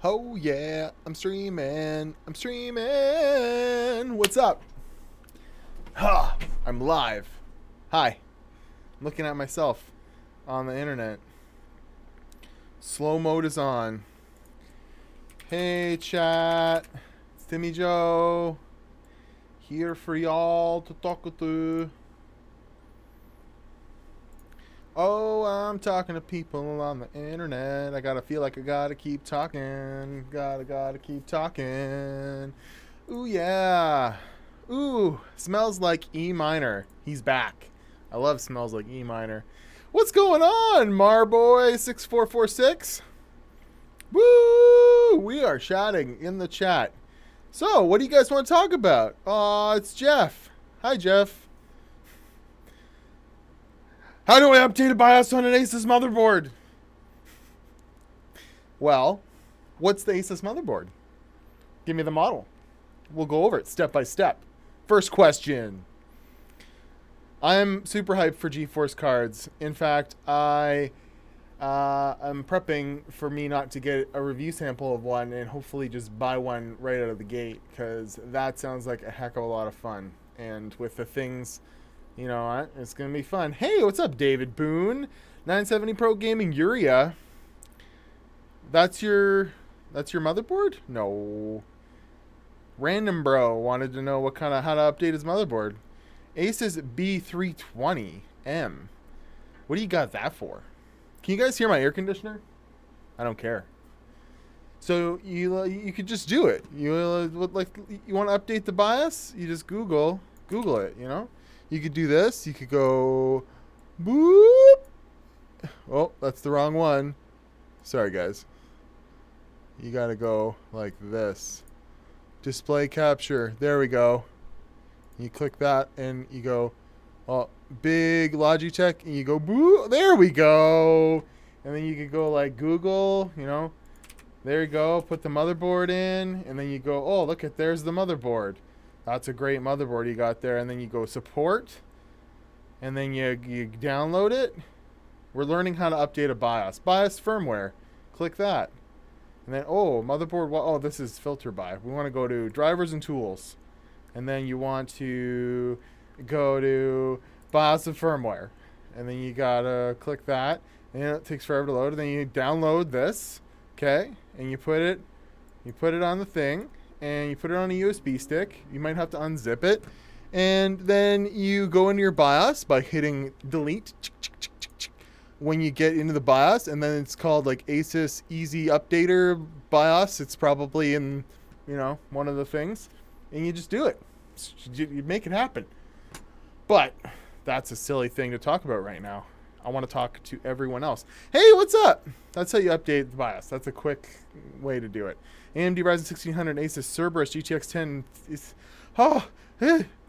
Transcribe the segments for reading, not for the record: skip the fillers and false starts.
Oh yeah, I'm streaming. I'm streaming. What's up? Ha! I'm live. Hi. I'm looking at myself on the internet. Slow mode is on. Hey chat. It's Timmy Joe. Here for y'all to talk to. Oh, I'm talking to people on the internet. I gotta feel like I gotta keep talking. Gotta keep talking. Ooh, yeah. Ooh, smells like E minor. He's back. I love smells like E minor. What's going on, Marboy6446? Woo! We are chatting in the chat. So, what do you guys want to talk about? It's Jeff. Hi, Jeff. How do I update a BIOS on an Asus motherboard? Well, what's the Asus motherboard? Give me the model. We'll go over it step by step. First question. I'm super hyped for GeForce cards. In fact, I'm prepping for me not to get a review sample of one and hopefully just buy one right out of the gate, because that sounds like a heck of a lot of fun. And with the things... You know what? It's going to be fun. Hey, what's up, David Boone? 970 Pro Gaming Uria. That's your motherboard? No. Random Bro wanted to know how to update his motherboard. Asus B320M. What do you got that for? Can you guys hear my air conditioner? I don't care. So you could just do it. You want to update the BIOS? You just Google it, you know? You could do this. You could go boop. Oh, that's the wrong one. Sorry, guys. You got to go like this. Display capture. There we go. You click that and you go big Logitech and you go boop. There we go. And then you could go like Google, you know. There you go. Put the motherboard in and then you go, oh, look at there's the motherboard. That's a great motherboard you got there. And then you go support. And then you download it. We're learning how to update a BIOS. BIOS firmware. Click that. And then, motherboard. Oh, this is filter by. We want to go to drivers and tools. And then you want to go to BIOS and firmware. And then you got to click that. And it takes forever to load. And then you download this. Okay. And you put it on the thing. And you put it on a USB stick. You might have to unzip it. And then you go into your BIOS by hitting delete when you get into the BIOS. And then it's called like Asus Easy Updater BIOS. It's probably in, one of the things. And you just do it. You make it happen. But that's a silly thing to talk about right now. I want to talk to everyone else. Hey, what's up? That's how you update the BIOS. That's a quick way to do it. AMD Ryzen 1600 Asus Cerberus GTX 10.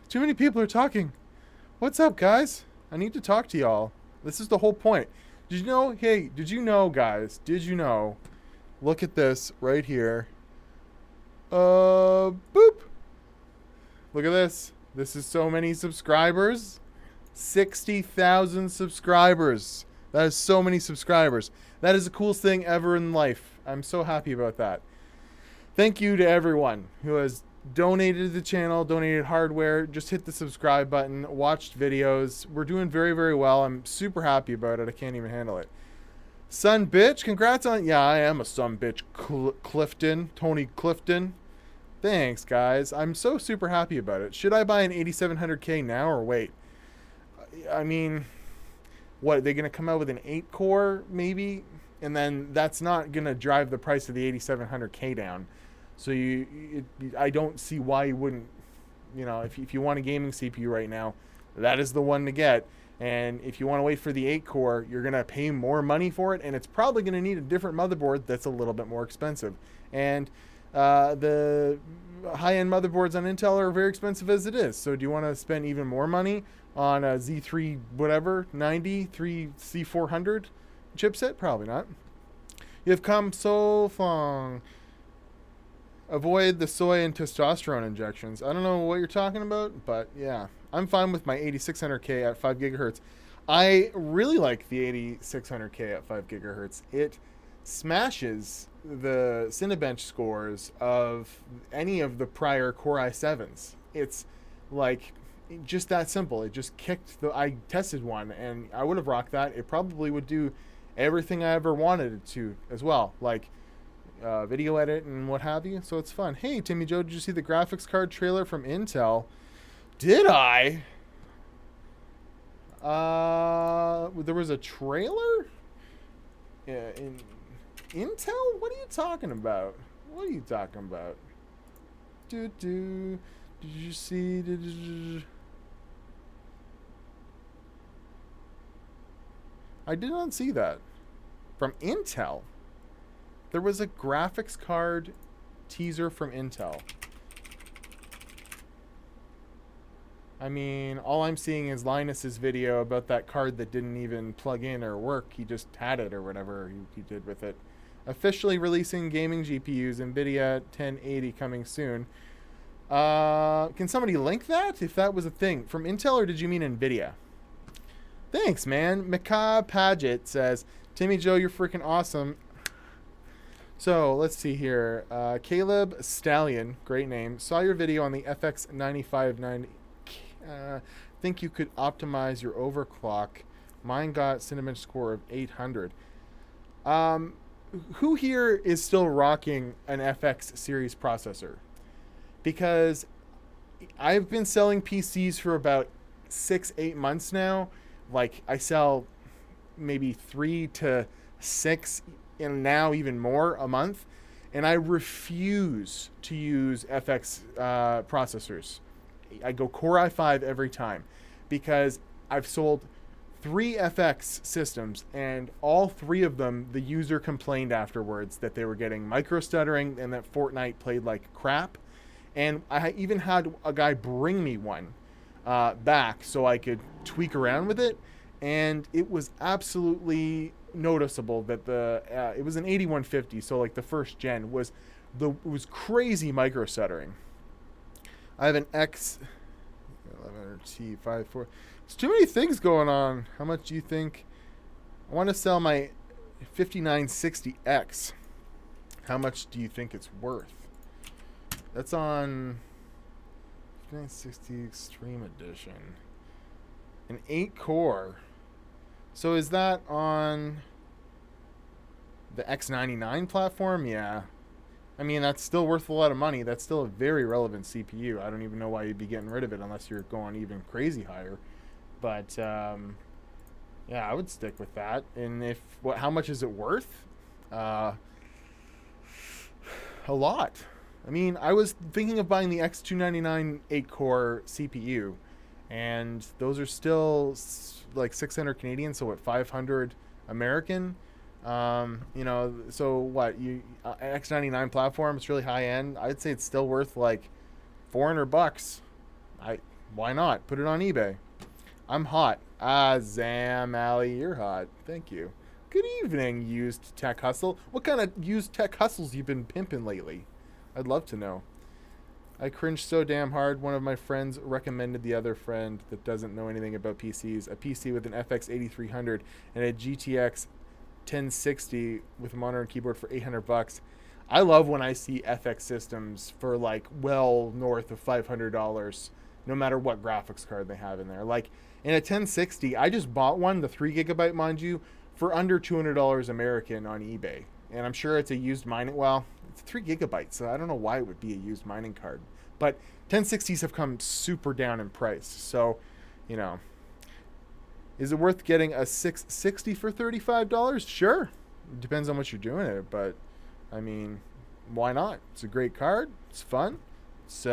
Too many people are talking. What's up, guys? I need to talk to y'all. This is the whole point. Did you know? Hey, did you know, guys? Did you know? Look at this right here. Boop. Look at this. This is so many subscribers. 60,000 subscribers. That is so many subscribers. That is the coolest thing ever in life. I'm so happy about that. Thank you to everyone who has donated to the channel, donated hardware, just hit the subscribe button, watched videos. We're doing very, very well. I'm super happy about it. I can't even handle it. Son bitch, congrats on... Yeah, I am a son bitch. Clifton. Tony Clifton. Thanks, guys. I'm so super happy about it. Should I buy an 8700K now or wait? I mean, what, are they going to come out with an 8-core maybe? And then that's not going to drive the price of the 8700K down. So I don't see why you wouldn't, if you want a gaming CPU right now, that is the one to get. And if you want to wait for the 8-core, you're going to pay more money for it, and it's probably going to need a different motherboard that's a little bit more expensive. And the high-end motherboards on Intel are very expensive as it is. So do you want to spend even more money on a Z3 whatever 90 3C400 chipset? Probably not. You've come so far. Avoid the soy and testosterone injections. I don't know what you're talking about, but yeah. I'm fine with my 8600K at 5 gigahertz. I really like the 8600K at 5 gigahertz. It smashes the Cinebench scores of any of the prior Core i7s. It's like just that simple. It just kicked the. I tested one and I would have rocked that. It probably would do everything I ever wanted it to as well, like video edit and what have you. So it's fun. Hey, Timmy Joe, did you see the graphics card trailer from Intel? Did I? There was a trailer? Yeah, in Intel? What are you talking about? What are you talking about? Did you see? I did not see that. From Intel. There was a graphics card teaser from Intel. I mean, all I'm seeing is Linus's video about that card that didn't even plug in or work. He just had it or whatever he did with it. Officially releasing gaming GPUs, NVIDIA 1080 coming soon. Can somebody link that? If that was a thing. From Intel, or did you mean NVIDIA? Thanks, man. Mika Paget says, Timmy Joe, you're freaking awesome. So, let's see here. Caleb Stallion, great name, saw your video on the FX 9590. Think you could optimize your overclock. Mine got Cinebench score of 800. Who here is still rocking an FX series processor? Because I've been selling PCs for about 6-8 months now. Like, I sell maybe 3 to 6 and now even more a month, and I refuse to use FX processors. I go Core i5 every time because I've sold 3 FX systems, and all 3 of them, the user complained afterwards that they were getting micro stuttering and that Fortnite played like crap. And I even had a guy bring me one back so I could tweak around with it, and it was absolutely noticeable that it was an 8150, so like the first gen was crazy micro stuttering. I have an X11T54. There's too many things going on. How much do you think? I want to sell my 5960X. How much do you think it's worth? That's on 5960 Extreme Edition. An 8-core. So is that on the X99 platform? Yeah. I mean, that's still worth a lot of money. That's still a very relevant CPU. I don't even know why you'd be getting rid of it unless you're going even crazy higher. But, yeah, I would stick with that. And how much is it worth? A lot. I mean, I was thinking of buying the X299 8-core CPU, and those are still like 600 Canadian, so what, 500 American? So what, X99 platform, it's really high end. I'd say it's still worth like $400. Why not? Put it on eBay. I'm hot. Zam Ali, you're hot. Thank you. Good evening, used tech hustle. What kind of used tech hustles you been pimping lately? I'd love to know. I cringed so damn hard. One of my friends recommended the other friend that doesn't know anything about PCs a PC with an FX 8300 and a GTX 1060 with a monitor and keyboard for $800. I love when I see FX systems for like well north of $500, no matter what graphics card they have in there. Like in a 1060, I just bought one, the 3GB, mind you, for under $200 American on eBay. And I'm sure it's a used mining. Well, it's 3GB, so I don't know why it would be a used mining card. But 1060s have come super down in price. So, is it worth getting a 660 for $35? Sure. It depends on what you're doing it. But, I mean, why not? It's a great card. It's fun. It's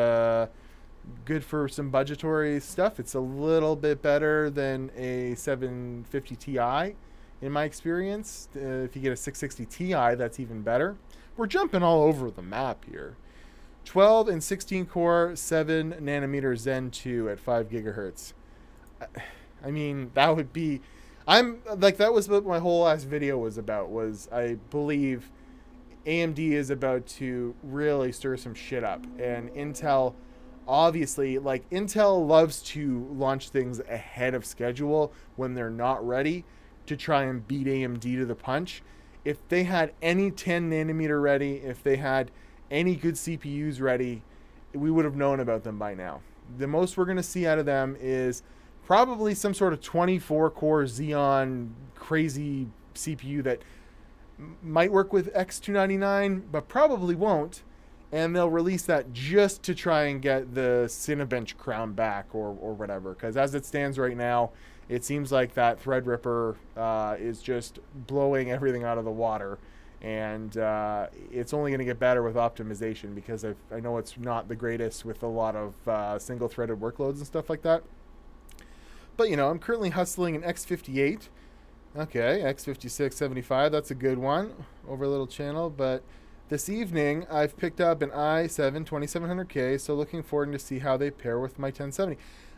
good for some budgetary stuff. It's a little bit better than a 750 Ti. In my experience, if you get a 660 Ti, that's even better. We're jumping all over the map here. 12 and 16 core, 7 nanometer Zen 2 at 5 gigahertz. I mean, that would be... that was what my whole last video was about, was I believe AMD is about to really stir some shit up. And Intel, obviously, Intel loves to launch things ahead of schedule when they're not ready, to try and beat AMD to the punch. if they had any 10 nanometer ready, if they had any good CPUs ready, we would have known about them by now. The most we're going to see out of them is probably some sort of 24 core Xeon crazy CPU that might work with X299, but probably won't. And they'll release that just to try and get the Cinebench crown back or whatever. Because as it stands right now, it seems like that Threadripper is just blowing everything out of the water. And it's only going to get better with optimization, because I know it's not the greatest with a lot of single-threaded workloads and stuff like that. But, I'm currently hustling an X58. Okay, X5675, that's a good one over a little channel. But this evening, I've picked up an i7 2700K, so looking forward to see how they pair with my 1070.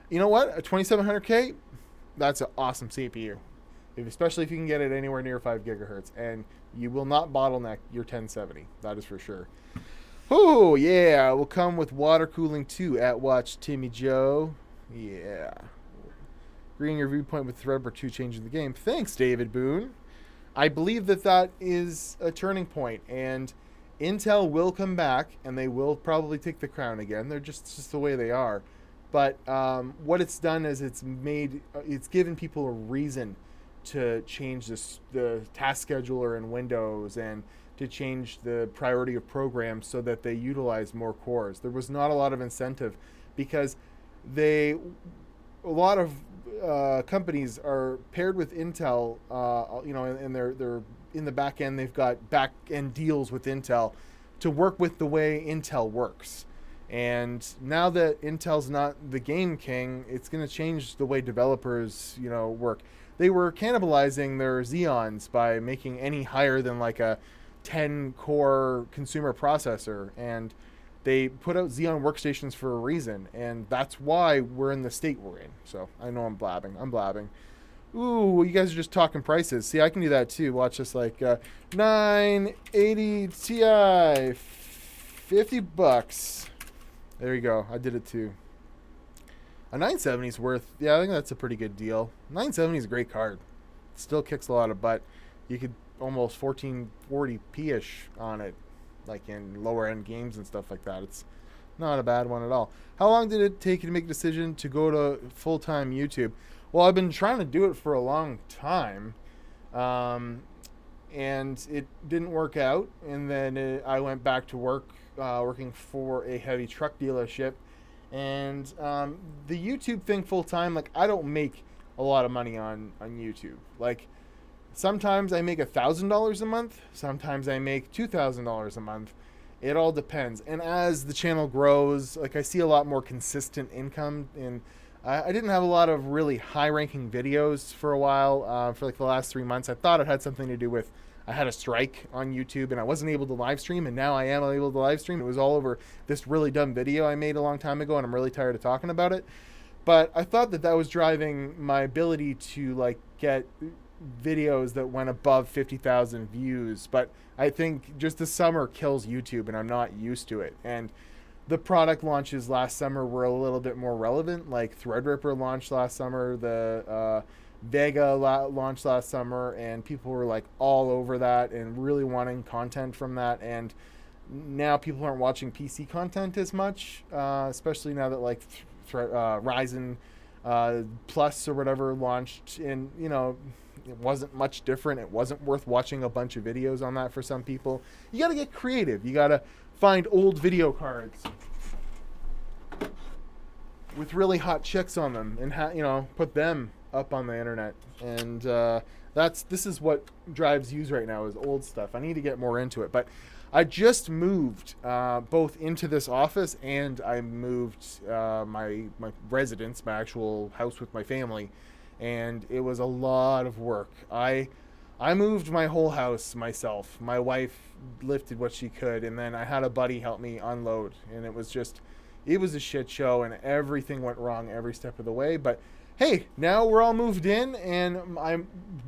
You know what? A 2700K, that's an awesome CPU. Especially if you can get it anywhere near 5 gigahertz. And you will not bottleneck your 1070. That is for sure. Oh, yeah. Will come with water cooling too at Watch Timmy Joe. Yeah. Agreeing your viewpoint with Threadripper 2 changing the game. Thanks, David Boone. I believe that is a turning point. And Intel will come back, and they will probably take the crown again. They're just the way they are. But what it's done is it's given people a reason to change the task scheduler in Windows, and to change the priority of programs so that they utilize more cores. There was not a lot of incentive, because a lot of companies are paired with Intel, and they're in the back end. They've got back end deals with Intel to work with the way Intel works. And now that Intel's not the game king, it's going to change the way developers, work. They were cannibalizing their Xeons by making any higher than like a 10-core consumer processor. And they put out Xeon workstations for a reason. And that's why we're in the state we're in. So I know I'm blabbing. Ooh, you guys are just talking prices. See, I can do that too. Watch this, like 980 Ti, $50. There you go. I did it too. A 970 is worth, I think that's a pretty good deal. 970 is a great card. It still kicks a lot of butt. You could almost 1440p-ish on it, like in lower end games and stuff like that. It's not a bad one at all. How long did it take you to make a decision to go to full-time YouTube? Well, I've been trying to do it for a long time, and it didn't work out. And then I went back to work, working for a heavy truck dealership. And the YouTube thing full-time, like, I don't make a lot of money on YouTube. Like, sometimes I make $1,000 a month. Sometimes I make $2,000 a month. It all depends. And as the channel grows, like, I see a lot more consistent income. And I didn't have a lot of really high-ranking videos for a while, for like the last 3 months. I thought it had something to do with I had a strike on YouTube and I wasn't able to live stream, and now I am able to live stream. It was all over this really dumb video I made a long time ago, and I'm really tired of talking about it. But I thought that was driving my ability to like get videos that went above 50,000 views. But I think just the summer kills YouTube, and I'm not used to it. And the product launches last summer were a little bit more relevant. Like Threadripper launched last summer, the Vega launched last summer, and people were like all over that and really wanting content from that. And now people aren't watching PC content as much, especially now that like Ryzen Plus or whatever launched, and it wasn't much different. It wasn't worth watching a bunch of videos on that for some people. You got to get creative. You got to find old video cards with really hot chicks on them and put them up on the internet. And this is what drives views right now, is old stuff. I need to get more into it. But I just moved both into this office, and I moved my residence, my actual house with my family, and it was a lot of work. I moved my whole house myself. My wife lifted what she could, and then I had a buddy help me unload, and it was a shit show, and everything went wrong every step of the way. But hey, now we're all moved in, and I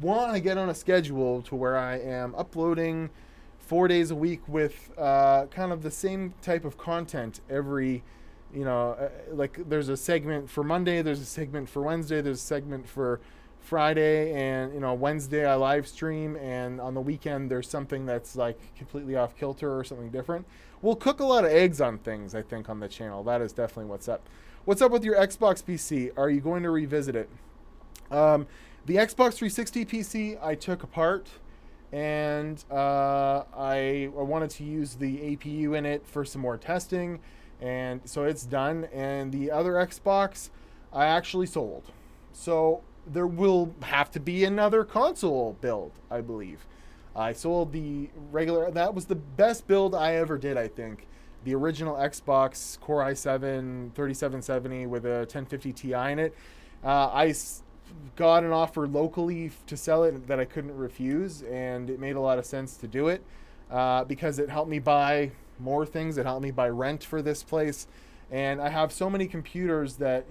want to get on a schedule to where I am uploading 4 days a week with kind of the same type of content every, like there's a segment for Monday, there's a segment for Wednesday, there's a segment for Friday and Wednesday I live stream, and on the weekend there's something that's like completely off kilter or something different. We'll cook a lot of eggs on things, I think, on the channel. That is definitely what's up. What's up with your Xbox PC? Are you going to revisit it? The Xbox 360 PC I took apart, and I wanted to use the APU in it for some more testing, and so it's done. And the other Xbox I actually sold. So there will have to be another console build, I believe. I sold the regular, that was the best build I ever did, I think. The original Xbox Core i7 3770 with a 1050 Ti in it. I got an offer locally to sell it that I couldn't refuse, and it made a lot of sense to do it because it helped me buy more things. It helped me buy rent for this place. And I have so many computers that,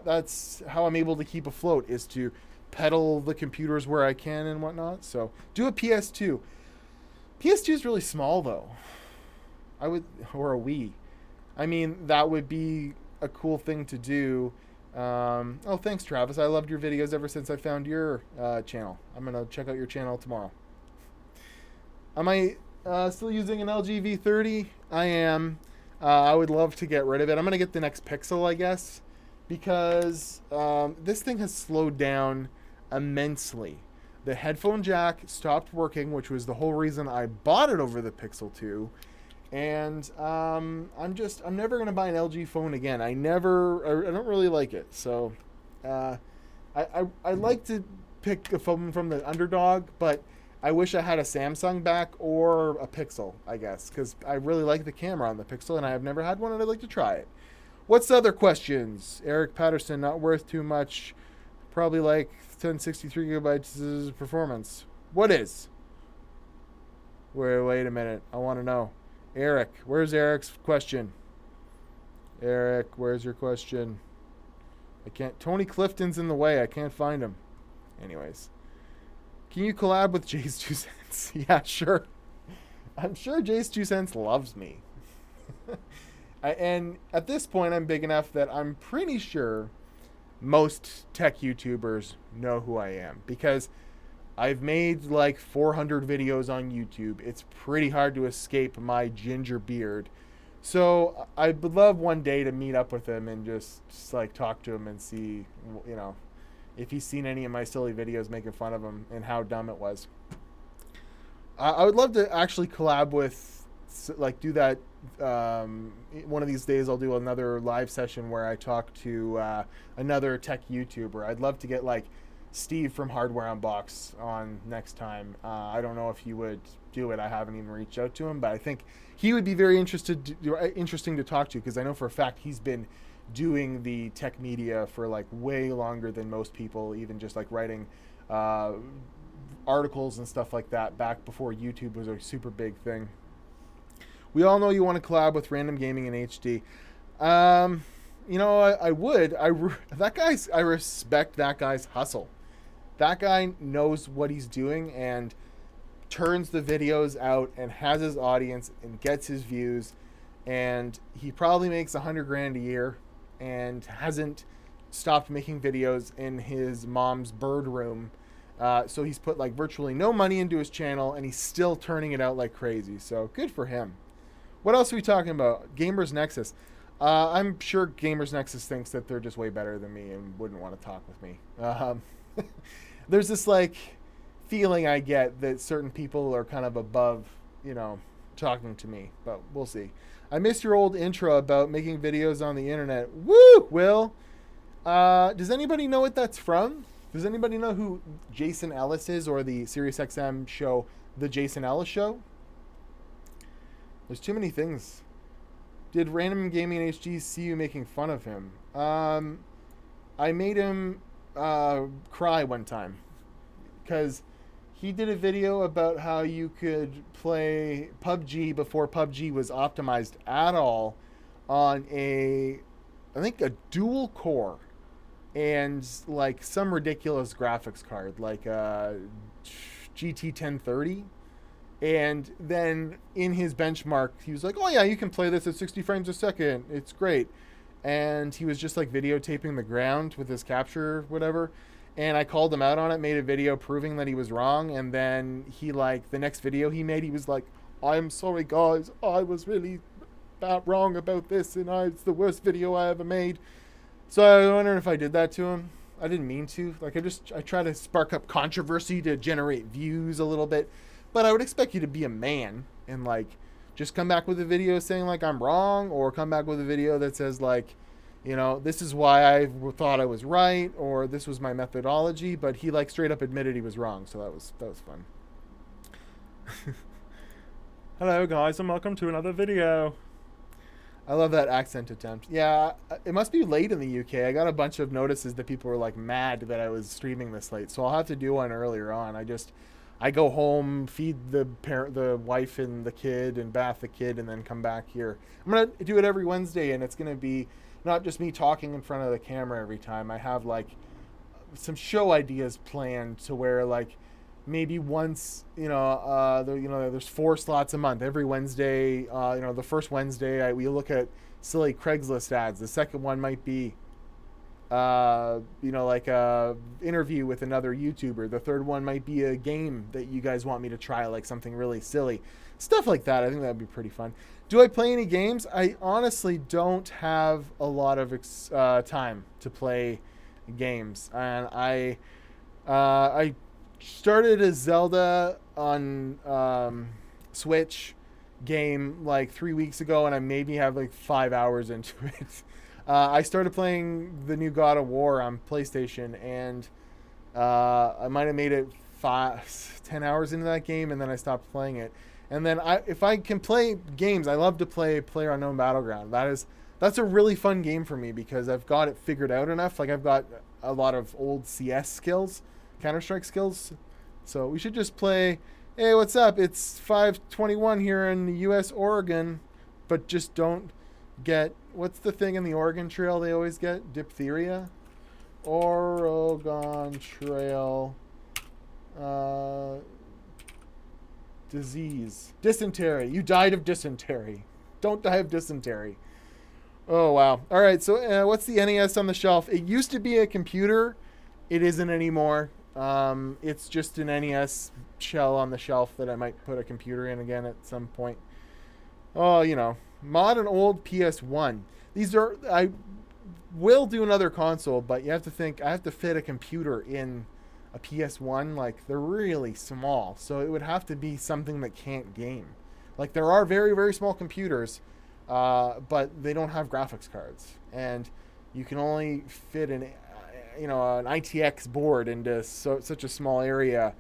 that's how I'm able to keep afloat, is to pedal the computers where I can and whatnot. So do a PS2. PS2 is really small though. Or a Wii. I mean, that would be a cool thing to do. Oh, thanks, Travis. I loved your videos ever since I found your channel. I'm going to check out your channel tomorrow. Am I still using an LG V30? I am. I would love to get rid of it. I'm going to get the next Pixel, I guess, because this thing has slowed down immensely. The headphone jack stopped working, which was the whole reason I bought it over the Pixel 2. And I'm never going to buy an LG phone again. I don't really like it. So I like to pick a phone from the underdog, but I wish I had a Samsung back or a Pixel, I guess, because I really like the camera on the Pixel, and I have never had one, and I'd like to try it. What's the other questions? Eric Patterson, not worth too much. Probably like 1063 gigabytes of performance. What is? Wait a minute. I want to know. Eric, where's Eric's question? Eric, where's your question? I can't. Tony Clifton's in the way. I can't find him. Anyways. Can you collab with Jay's 2 cents? Yeah, sure. I'm sure Jay's 2 cents loves me. And at this point, I'm big enough that I'm pretty sure most tech YouTubers know who I am, because I've made like 400 videos on YouTube. It's pretty hard to escape my ginger beard. So I would love one day to meet up with him and just like talk to him and see, if he's seen any of my silly videos making fun of him and how dumb it was. I would love to actually collab with, like, do that. One of these days I'll do another live session where I talk to another tech YouTuber. I'd love to get like Steve from Hardware Unbox on next time. I don't know if he would do it. I haven't even reached out to him, but I think he would be very interesting to talk to, because I know for a fact he's been doing the tech media for like way longer than most people, even just like writing articles and stuff like that back before YouTube was a super big thing. We all know you want to collab with Random Gaming in HD. I would. I respect that guy's hustle. That guy knows what he's doing and turns the videos out and has his audience and gets his views, and he probably makes $100,000 a year and hasn't stopped making videos in his mom's bird room. So he's put like virtually no money into his channel, and he's still turning it out like crazy. So good for him. What else are we talking about? Gamers Nexus. I'm sure Gamers Nexus thinks that they're just way better than me and wouldn't want to talk with me. There's this like feeling I get that certain people are kind of above, talking to me, but we'll see. I missed your old intro about making videos on the internet. Woo, Will. Does anybody know what that's from? Does anybody know who Jason Ellis is, or the SiriusXM show, The Jason Ellis Show? There's too many things. Did Random Gaming in HD see you making fun of him? I made him cry one time, because he did a video about how you could play PUBG before PUBG was optimized at all on I think a dual core and like some ridiculous graphics card, like a GT 1030. And then in his benchmark, he was like, oh yeah, you can play this at 60 frames a second. It's great. And he was just like videotaping the ground with his capture, whatever. And I called him out on it, made a video proving that he was wrong. And then he, like, the next video he made, he was like, I'm sorry, guys. I was really wrong about this, and it's the worst video I ever made. So I was wondering if I did that to him. I didn't mean to. Like, I try to spark up controversy to generate views a little bit. But I would expect you to be a man and, like, just come back with a video saying, like, I'm wrong, or come back with a video that says, like, you know, this is why I thought I was right, or this was my methodology. But he, like, straight up admitted he was wrong, so that was fun. Hello, guys, and welcome to another video. I love that accent attempt. Yeah, it must be late in the UK. I got a bunch of notices that people were, like, mad that I was streaming this late, so I'll have to do one earlier on. I go home, feed the wife and the kid, and bath the kid, and then come back here. I'm gonna do it every Wednesday, and it's gonna be not just me talking in front of the camera every time. I have, like, some show ideas planned to where, like, maybe once, there's 4 slots a month. Every Wednesday, the first Wednesday we look at silly Craigslist ads. The second one might be, like a interview with another YouTuber. The third one might be a game that you guys want me to try, like something really silly. Stuff like that. I think that would be pretty fun. Do I play any games? I honestly don't have a lot of time to play games. And I started a Zelda on Switch game like 3 weeks ago, and I maybe have like 5 hours into it. I started playing the new God of War on PlayStation, and I might have made it 10 hours into that game, and then I stopped playing it. And then if I can play games, I love to play PlayerUnknown Battleground. That's a really fun game for me because I've got it figured out enough. Like, I've got a lot of old CS skills, Counter-Strike skills. So we should just play, hey, what's up? It's 5:21 here in the U.S. Oregon, but just don't get, what's the thing in the Oregon Trail they always get? Diphtheria? Oregon Trail disease. Dysentery. You died of dysentery. Don't die of dysentery. Oh, wow. All right, so what's the NES on the shelf? It used to be a computer. It isn't anymore. It's just an NES shell on the shelf that I might put a computer in again at some point. Oh, mod an old PS1. I will do another console, but you have to think, I have to fit a computer in a PS1. Like, they're really small, so it would have to be something that can't game. Like, there are very, very small computers, but they don't have graphics cards, and you can only fit an ITX board into such a small area,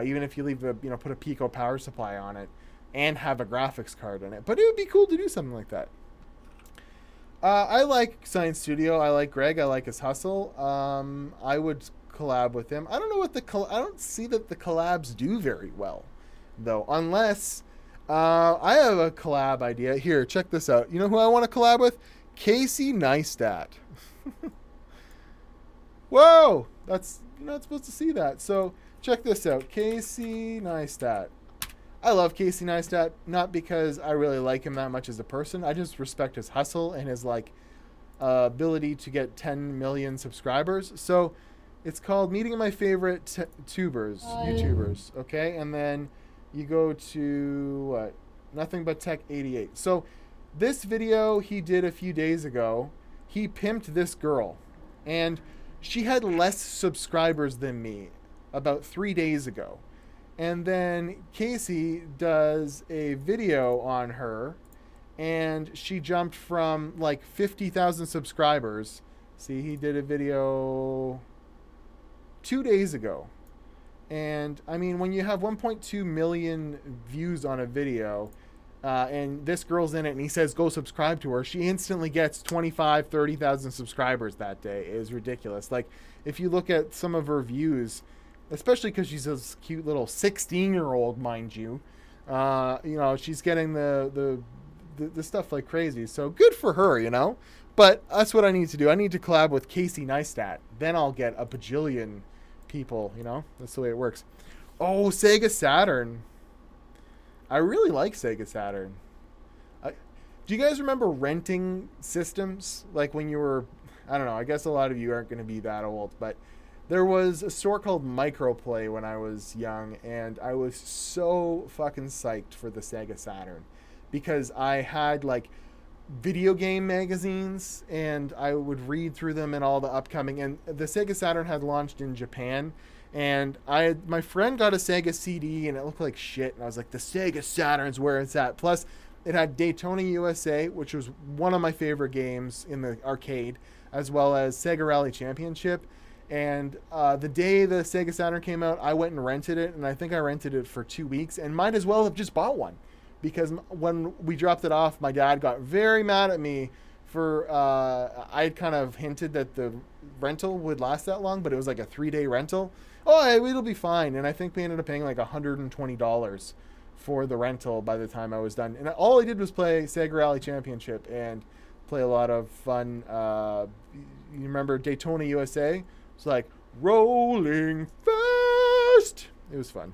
even if you leave put a Pico power supply on it and have a graphics card in it. But it would be cool to do something like that. I like Science Studio. I like Greg. I like his hustle. I would collab with him. I don't know what I don't see that the collabs do very well, though, unless I have a collab idea. Here, check this out. You know who I want to collab with? Casey Neistat. Whoa! That's, you're not supposed to see that. So check this out. Casey Neistat. I love Casey Neistat, not because I really like him that much as a person. I just respect his hustle and his ability to get 10 million subscribers. So it's called Meeting My Favorite YouTubers. Okay, and then you go to Nothing But Tech 88. So this video he did a few days ago, he pimped this girl, and she had less subscribers than me about 3 days ago. And then Casey does a video on her, and she jumped from like 50,000 subscribers. See, he did a video 2 days ago. And I mean, when you have 1.2 million views on a video, and this girl's in it, and he says, go subscribe to her, she instantly gets 25, 30,000 subscribers that day. It is ridiculous. Like, if you look at some of her views, especially because she's a cute little 16-year-old, mind you, she's getting the stuff like crazy. So good for her, But that's what I need to do. I need to collab with Casey Neistat. Then I'll get a bajillion people, That's the way it works. Oh, Sega Saturn. I really like Sega Saturn. Do you guys remember renting systems? Like when you were, I don't know, I guess a lot of you aren't going to be that old, but There was a store called Microplay when I was young, and I was so fucking psyched for the Sega Saturn because I had like video game magazines and I would read through them and all the upcoming. And the Sega Saturn had launched in Japan, and my friend got a Sega CD and it looked like shit, and I was like, the Sega Saturn's where it's at. Plus, it had Daytona USA, which was one of my favorite games in the arcade, as well as Sega Rally Championship. And the day the Sega Saturn came out, I went and rented it, and I think I rented it for 2 weeks, and might as well have just bought one. Because when we dropped it off, my dad got very mad at me for, I had kind of hinted that the rental would last that long, but it was like a 3-day rental. Oh, it'll be fine. And I think we ended up paying like $120 for the rental by the time I was done. And all I did was play Sega Rally Championship and play a lot of fun. You remember Daytona USA? It's like rolling fast. It was fun.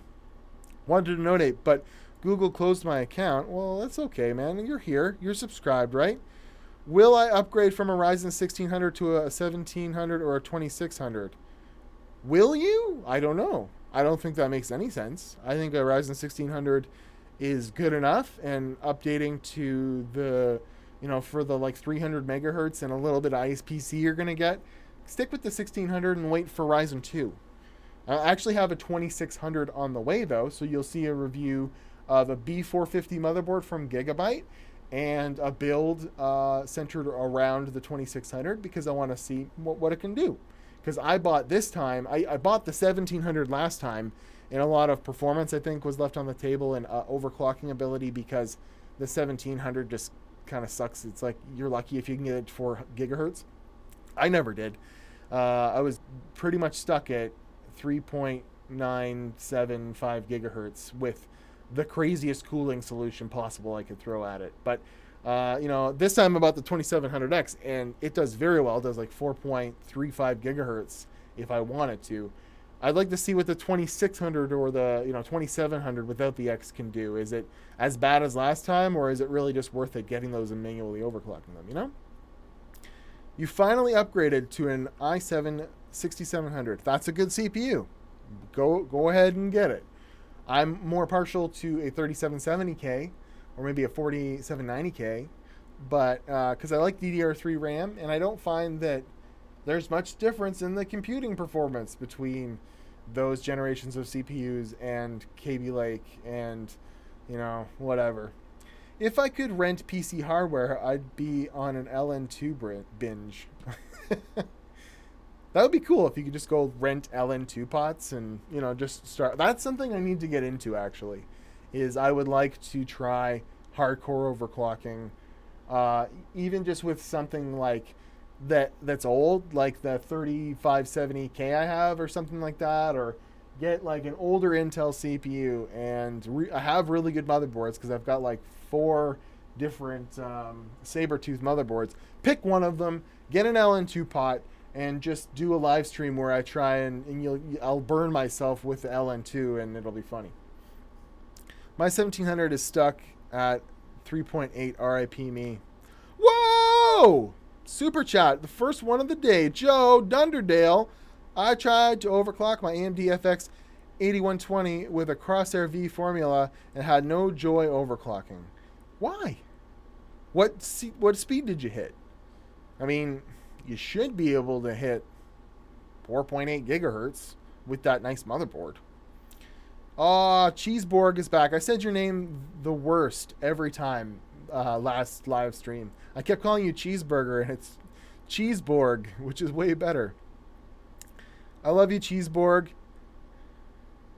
Wanted to donate, but Google closed my account. Well, that's okay, man. You're here. You're subscribed, right? Will I upgrade from a Ryzen 1600 to a 1700 or a 2600? Will you? I don't know. I don't think that makes any sense. I think a Ryzen 1600 is good enough, and updating to the, for the like 300 megahertz and a little bit of ISPC you're going to get, stick with the 1600 and wait for Ryzen 2. I actually have a 2600 on the way, though, so you'll see a review of a B450 motherboard from Gigabyte and a build centered around the 2600 because I want to see what it can do. Because I bought this time, I bought the 1700 last time, and a lot of performance, I think, was left on the table, and overclocking ability, because the 1700 just kind of sucks. It's like you're lucky if you can get it 4 gigahertz. I never did. I was pretty much stuck at 3.975 gigahertz with the craziest cooling solution possible I could throw at it. But this time about the 2700X, and it does very well. It does like 4.35 gigahertz if I wanted to. I'd like to see what the 2600 or the 2700 without the X can do. Is it as bad as last time, or is it really just worth it getting those and manually overclocking them, You finally upgraded to an i7 6700. That's a good CPU. Go ahead and get it. I'm more partial to a 3770K or maybe a 4790K, but because I like DDR3 RAM, and I don't find that there's much difference in the computing performance between those generations of CPUs and Kaby Lake and, whatever. If I could rent PC hardware, I'd be on an LN2 binge. That would be cool if you could just go rent LN2 pots and, just start. That's something I need to get into, actually, is I would like to try hardcore overclocking, even just with something like that's old, like the 3570K I have or something like that, or get like an older Intel CPU. And I have really good motherboards because I've got like 4 different saber-tooth motherboards. Pick one of them, get an LN2 pot, and just do a live stream where I try and I'll burn myself with the LN2, and it'll be funny. My 1700 is stuck at 3.8. RIP me. Whoa! Super chat, the first one of the day. Joe Dunderdale. I tried to overclock my AMD FX 8120 with a Crosshair V formula and had no joy overclocking. Why? What speed did you hit? I mean, you should be able to hit 4.8 gigahertz with that nice motherboard. Cheeseborg is back. I said your name the worst every time last live stream. I kept calling you Cheeseburger, and it's Cheeseborg, which is way better. I love you, Cheeseborg.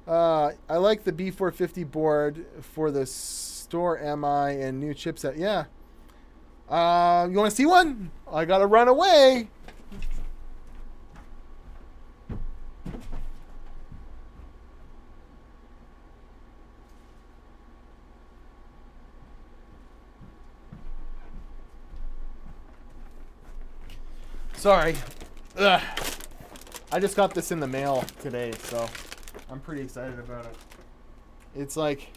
I like the B450 board for the Store MI and new chipset. Yeah. You want to see one? I gotta run away. Sorry. Ugh. I just got this in the mail today, so I'm pretty excited about it. It's like,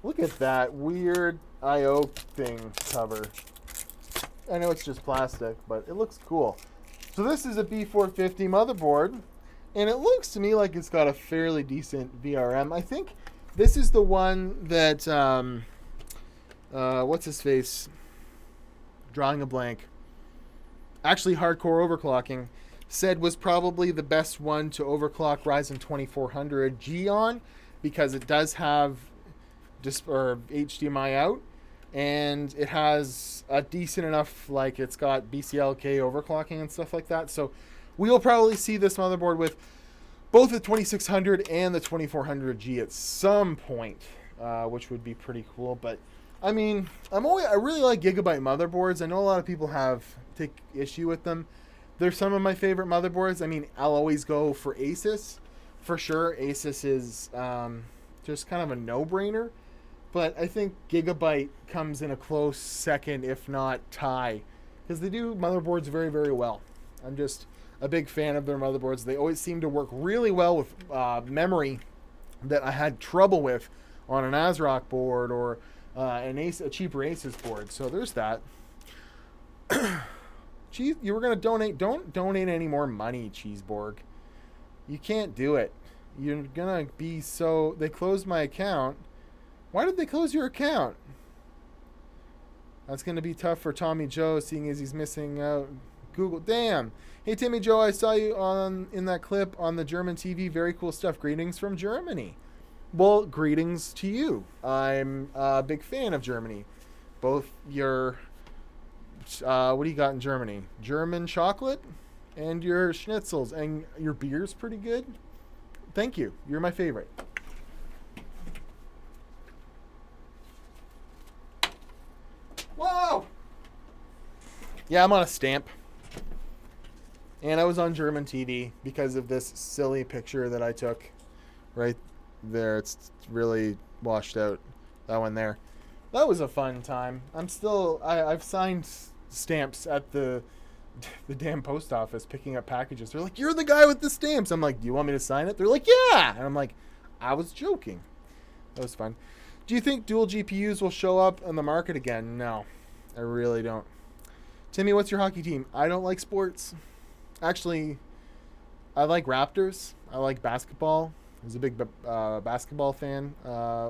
look at that weird I/O thing cover. I know it's just plastic, but it looks cool. So this is a B450 motherboard And it looks to me like it's got a fairly decent VRM. I think this is the one that, what's his face? Drawing a blank. Actually, Hardcore Overclocking said was probably the best one to overclock Ryzen 2400G on, because it does have HDMI out, and it has a decent enough, like it's got BCLK overclocking and stuff like that. So we will probably see this motherboard with both the 2600 and the 2400G at some point, which would be pretty cool. But I mean, I really like Gigabyte motherboards. I know a lot of people take issue with them. They're some of my favorite motherboards. I mean, I'll always go for Asus for sure. Asus is just kind of a no-brainer. But I think Gigabyte comes in a close second, if not tie, because they do motherboards very, very well. I'm just a big fan of their motherboards. They always seem to work really well with memory that I had trouble with on an ASRock board or a cheaper Asus board. So there's that. Cheese, you were going to donate. Don't donate any more money, Cheeseborg. You can't do it. You're going to be so... They closed my account. Why did they close your account? That's going to be tough for Tommy Joe, seeing as he's missing out. Google. Damn. Hey, Timmy Joe, I saw you in that clip on the German TV. Very cool stuff. Greetings from Germany. Well, greetings to you. I'm a big fan of Germany. Both your... what do you got in Germany? German chocolate and your schnitzels. And your beer's pretty good. Thank you. You're my favorite. Whoa! Yeah, I'm on a stamp. And I was on German TV because of this silly picture that I took right there. It's really washed out. That one there. That was a fun time. I've signed stamps at the damn post office picking up packages. They're like, "You're the guy with the stamps." I'm like, "Do you want me to sign it?" They're like, "Yeah." And I'm like, "I was joking." That was fun. Do you think dual GPUs will show up on the market again? No, I really don't. Timmy, what's your hockey team? I don't like sports. Actually, I like Raptors. I like basketball. I was a big basketball fan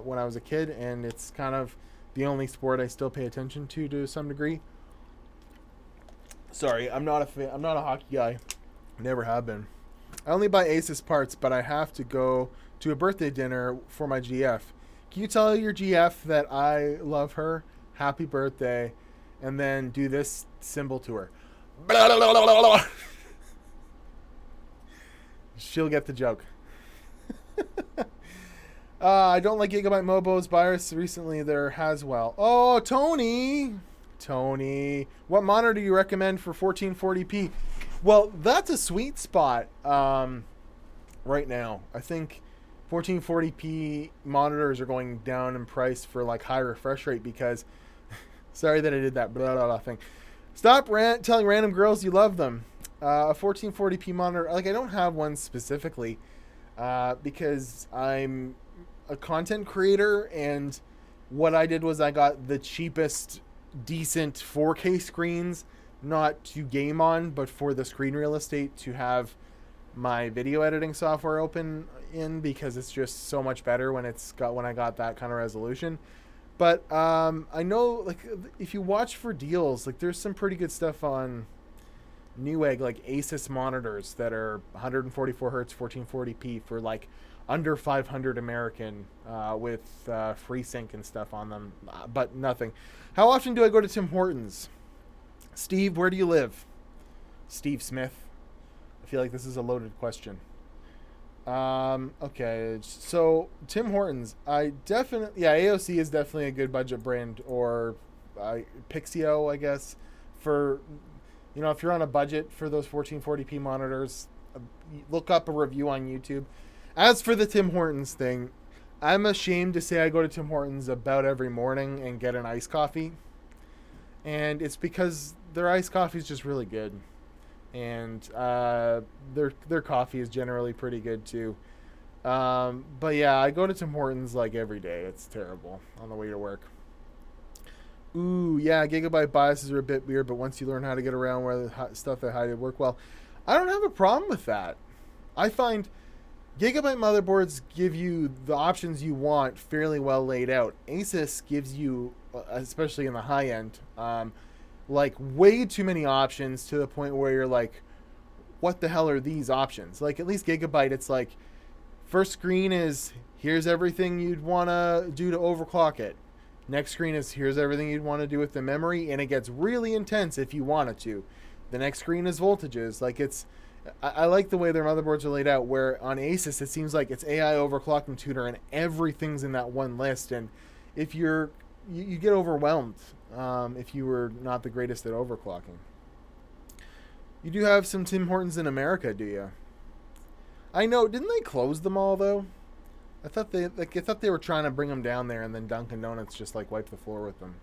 when I was a kid, and it's kind of the only sport I still pay attention to some degree. Sorry, I'm not a hockey guy. Never have been. I only buy Asus parts, but I have to go to a birthday dinner for my GF. Can you tell your GF that I love her? Happy birthday. And then do this symbol to her. Blah, blah, blah, blah, blah. She'll get the joke. I don't like Gigabyte Mobo's BIOS recently. There has well. Oh, Tony. What monitor do you recommend for 1440p? Well, that's a sweet spot right now. I think 1440p monitors are going down in price for like high refresh rate because... Sorry that I did that blah, blah, blah thing. Stop telling random girls you love them. A 1440p monitor, like I don't have one specifically because I'm a content creator, and what I did was I got the cheapest decent 4K screens, not to game on, but for the screen real estate to have my video editing software open in, because it's just so much better when I got that kind of resolution. But I know, like, if you watch for deals, like there's some pretty good stuff on Newegg, like Asus monitors that are 144 hertz 1440p for like under 500 American with FreeSync and stuff on them, but nothing. How often do I go to Tim Hortons? Steve, where do you live? Steve Smith. I feel like this is a loaded question. Okay, so Tim Hortons, AOC is definitely a good budget brand, or Pixio, I guess, for, if you're on a budget for those 1440p monitors, look up a review on YouTube. As for the Tim Hortons thing, I'm ashamed to say I go to Tim Hortons about every morning and get an iced coffee, and it's because their iced coffee is just really good. And their coffee is generally pretty good too. But yeah, I go to Tim Hortons like every day. It's terrible on the way to work. Ooh, yeah, Gigabyte BIOSes are a bit weird, but once you learn how to get around where the stuff that how they work well, I don't have a problem with that. I find Gigabyte motherboards give you the options you want fairly well laid out. Asus gives you, especially in the high end, like way too many options to the point where you're like, what the hell are these options? Like at least Gigabyte, it's like first screen is here's everything you'd want to do to overclock it. Next screen is here's everything you'd want to do with the memory, and it gets really intense if you wanted to. The next screen is voltages. Like I like the way their motherboards are laid out. Where on Asus, it seems like it's AI overclocking tuner, and everything's in that one list. And if you get overwhelmed if you were not the greatest at overclocking. You do have some Tim Hortons in America, do you? I know. Didn't they close them all though? I thought they were trying to bring them down there, and then Dunkin' Donuts just like wiped the floor with them.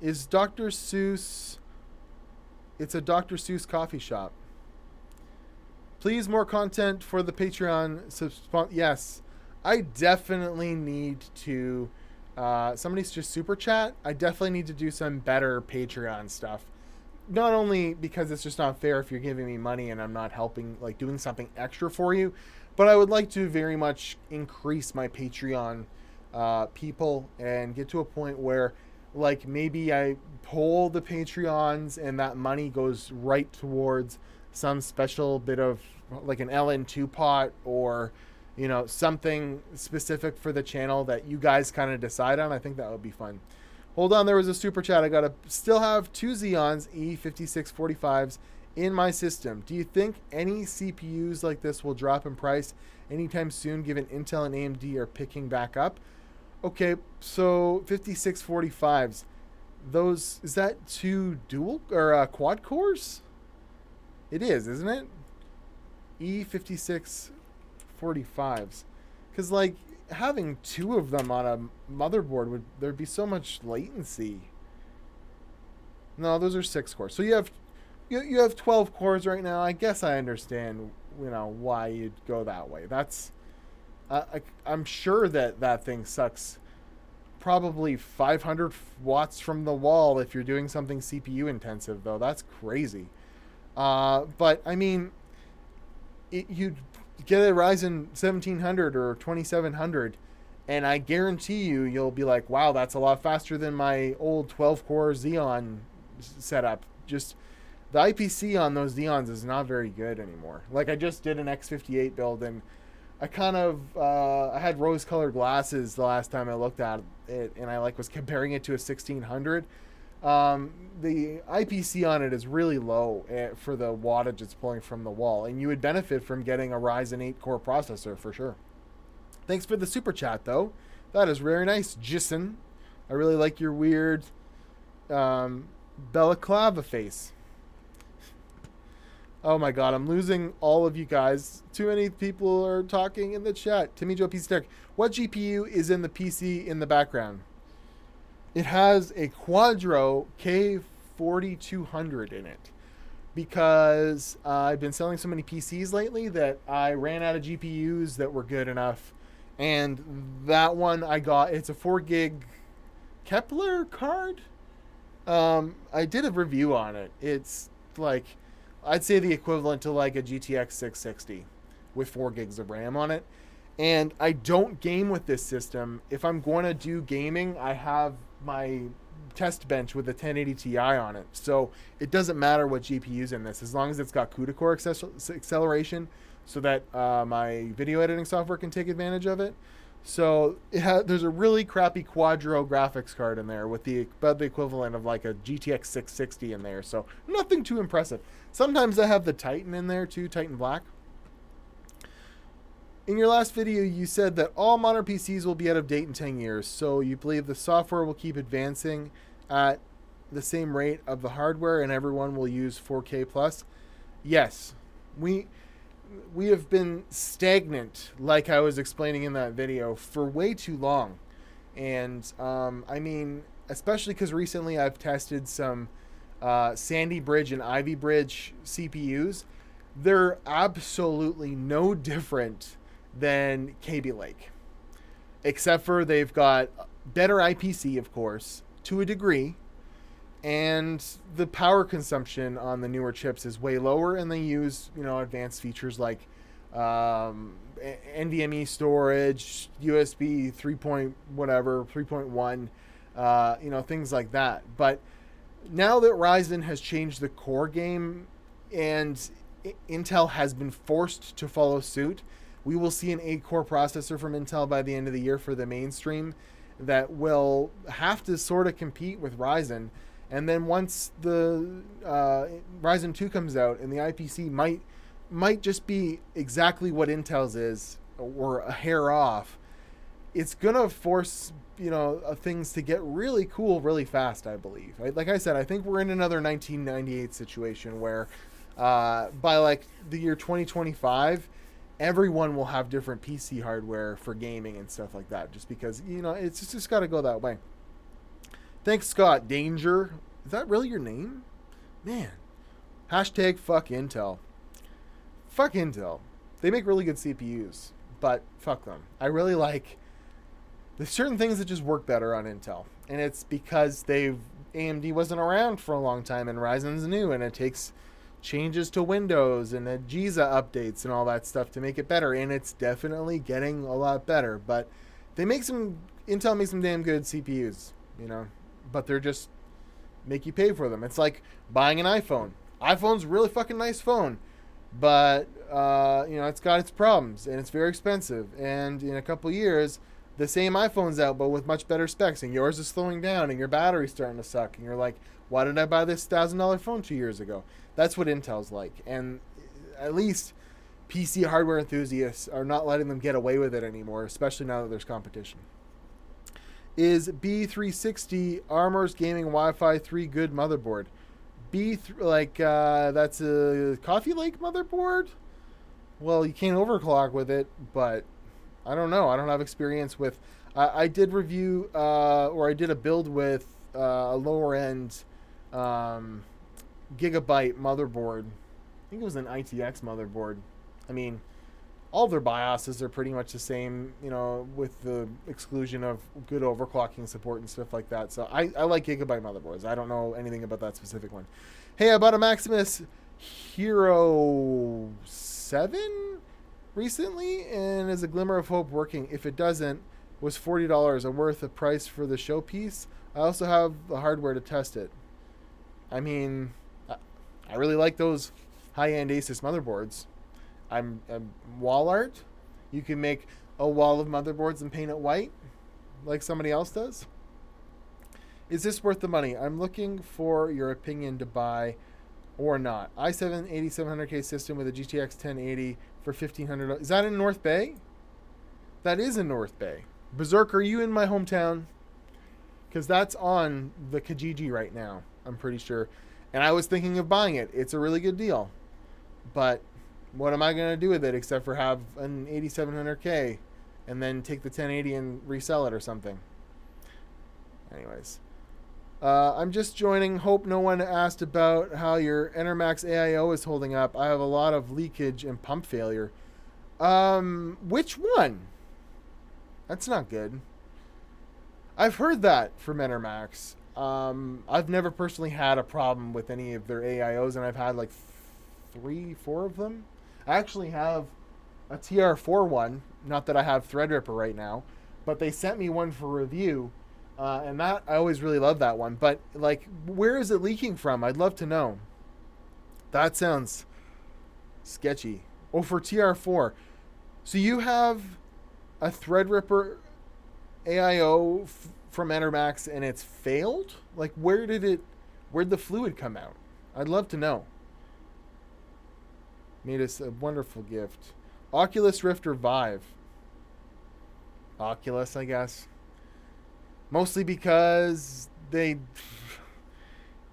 Is Dr. Seuss? It's a Dr. Seuss coffee shop. Please, more content for the Patreon. Yes, I definitely need to. Somebody's just super chat. I definitely need to do some better Patreon stuff. Not only because it's just not fair if you're giving me money and I'm not helping, like doing something extra for you, but I would like to very much increase my Patreon people and get to a point where, like, maybe I poll the Patreons and that money goes right towards some special bit of, like, an LN2 pot or, you know, something specific for the channel that you guys kind of decide on. I think that would be fun. Hold on, there was a super chat. I gotta still have 2 Xeons E5645s in my system. Do you think any CPUs like this will drop in price anytime soon, given Intel and AMD are picking back up? Okay, so 5645s. Those, is that 2 dual or quad cores? It is, isn't it? E5645s. Because, like, having 2 of them on a motherboard, there'd be so much latency. No, those are 6 cores. So you have 12 cores right now. I guess I understand, you know, why you'd go that way. That's I'm sure that thing sucks probably 500 watts from the wall if you're doing something CPU intensive, though. That's crazy. But I mean, you'd get a Ryzen 1700 or 2700, and I guarantee you'll be like, wow, that's a lot faster than my old 12-core Xeon setup. Just the IPC on those Xeons is not very good anymore. Like, I just did an X58 build, and I kind of I had rose-colored glasses the last time I looked at it, and I was comparing it to a 1600. The IPC on it is really low for the wattage it's pulling from the wall, and you would benefit from getting a Ryzen 8 core processor for sure. Thanks for the super chat, though. That is very nice, Jison. I really like your weird balaclava face. Oh my god, I'm losing all of you guys. Too many people are talking in the chat. Timmy Joe PC Tech. What GPU is in the PC in the background? It has a Quadro K4200 in it. Because I've been selling so many PCs lately that I ran out of GPUs that were good enough. And that one I got, it's a 4 gig Kepler card. I did a review on it. It's like, I'd say the equivalent to like a GTX 660 with 4 gigs of RAM on it. And I don't game with this system. If I'm going to do gaming, I have my test bench with a 1080 Ti on it. So it doesn't matter what GPU's in this, as long as it's got CUDA core acceleration so that my video editing software can take advantage of it. So there's a really crappy Quadro graphics card in there with about the equivalent of like a GTX 660 in there. So nothing too impressive. Sometimes I have the Titan in there too, Titan Black. In your last video, you said that all modern PCs will be out of date in 10 years. So you believe the software will keep advancing at the same rate of the hardware and everyone will use 4K plus? Yes. We have been stagnant, like I was explaining in that video, for way too long. And I mean, especially because recently I've tested some Sandy Bridge and Ivy Bridge CPUs. They're absolutely no different than Kaby Lake, except for they've got better IPC, of course, to a degree, and the power consumption on the newer chips is way lower, and they use, you know, advanced features like NVMe storage, USB 3 point whatever, 3.1, you know, things like that. But now that Ryzen has changed the core game and Intel has been forced to follow suit, we will see an 8-core processor from Intel by the end of the year for the mainstream that will have to sort of compete with Ryzen. And then once the Ryzen 2 comes out, and the IPC might just be exactly what Intel's is, or a hair off, it's gonna force, you know, things to get really cool really fast, I believe. Like I said, I think we're in another 1998 situation where by like the year 2025, everyone will have different PC hardware for gaming and stuff like that, just because, you know, it's just got to go that way. Thanks, Scott Danger. Is that really your name? Man. Hashtag fuck Intel. Fuck Intel. They make really good CPUs, but fuck them. I really like... There's certain things that just work better on Intel, and it's because AMD wasn't around for a long time, and Ryzen's new, and it takes changes to Windows and Giza updates and all that stuff to make it better, and it's definitely getting a lot better. But Intel makes some damn good CPUs, you know, but they're just make you pay for them. It's like buying an iPhone. iPhone's a really fucking nice phone, but you know, it's got its problems, and it's very expensive, and in a couple years the same iPhone's out but with much better specs, and yours is slowing down and your battery's starting to suck, and you're like, why did I buy this $1,000 phone 2 years ago? That's what Intel's like, and at least PC hardware enthusiasts are not letting them get away with it anymore, especially now that there's competition. Is B360 Armor's Gaming Wi-Fi 3 good motherboard? That's a Coffee Lake motherboard? Well, you can't overclock with it, but I don't know. I don't have experience with... I did review, or I did a build with a lower-end gigabyte motherboard. I think it was an ITX motherboard. I mean, all their BIOSes are pretty much the same, you know, with the exclusion of good overclocking support and stuff like that. So I like gigabyte motherboards. I don't know anything about that specific one. Hey, I bought a Maximus Hero 7 recently, and as a glimmer of hope working. If it doesn't, was $40, a worth of price for the showpiece. I also have the hardware to test it. I mean, I really like those high-end Asus motherboards. I'm wall art. You can make a wall of motherboards and paint it white like somebody else does. Is this worth the money? I'm looking for your opinion to buy or not. i7 8700K system with a GTX 1080 for $1,500. Is that in North Bay? That is in North Bay. Berserk, are you in my hometown? Because that's on the Kijiji right now, I'm pretty sure. And I was thinking of buying it. It's a really good deal. But what am I going to do with it except for have an 8700K and then take the 1080 and resell it or something? Anyways. I'm just joining. Hope no one asked about how your Enermax AIO is holding up. I have a lot of leakage and pump failure. Which one? That's not good. I've heard that from Enermax. I've never personally had a problem with any of their AIOs, and I've had like 3-4 of them. I actually have a TR4 one. Not that I have Threadripper right now, but they sent me one for review. And that, I always really love that one. But, like, where is it leaking from? I'd love to know. That sounds sketchy. Oh, for TR4. So you have a Threadripper AIO from Enermax and it's failed? Like, where'd the fluid come out? I'd love to know. Made us a wonderful gift. Oculus Rift or Vive? Oculus, I guess. Mostly because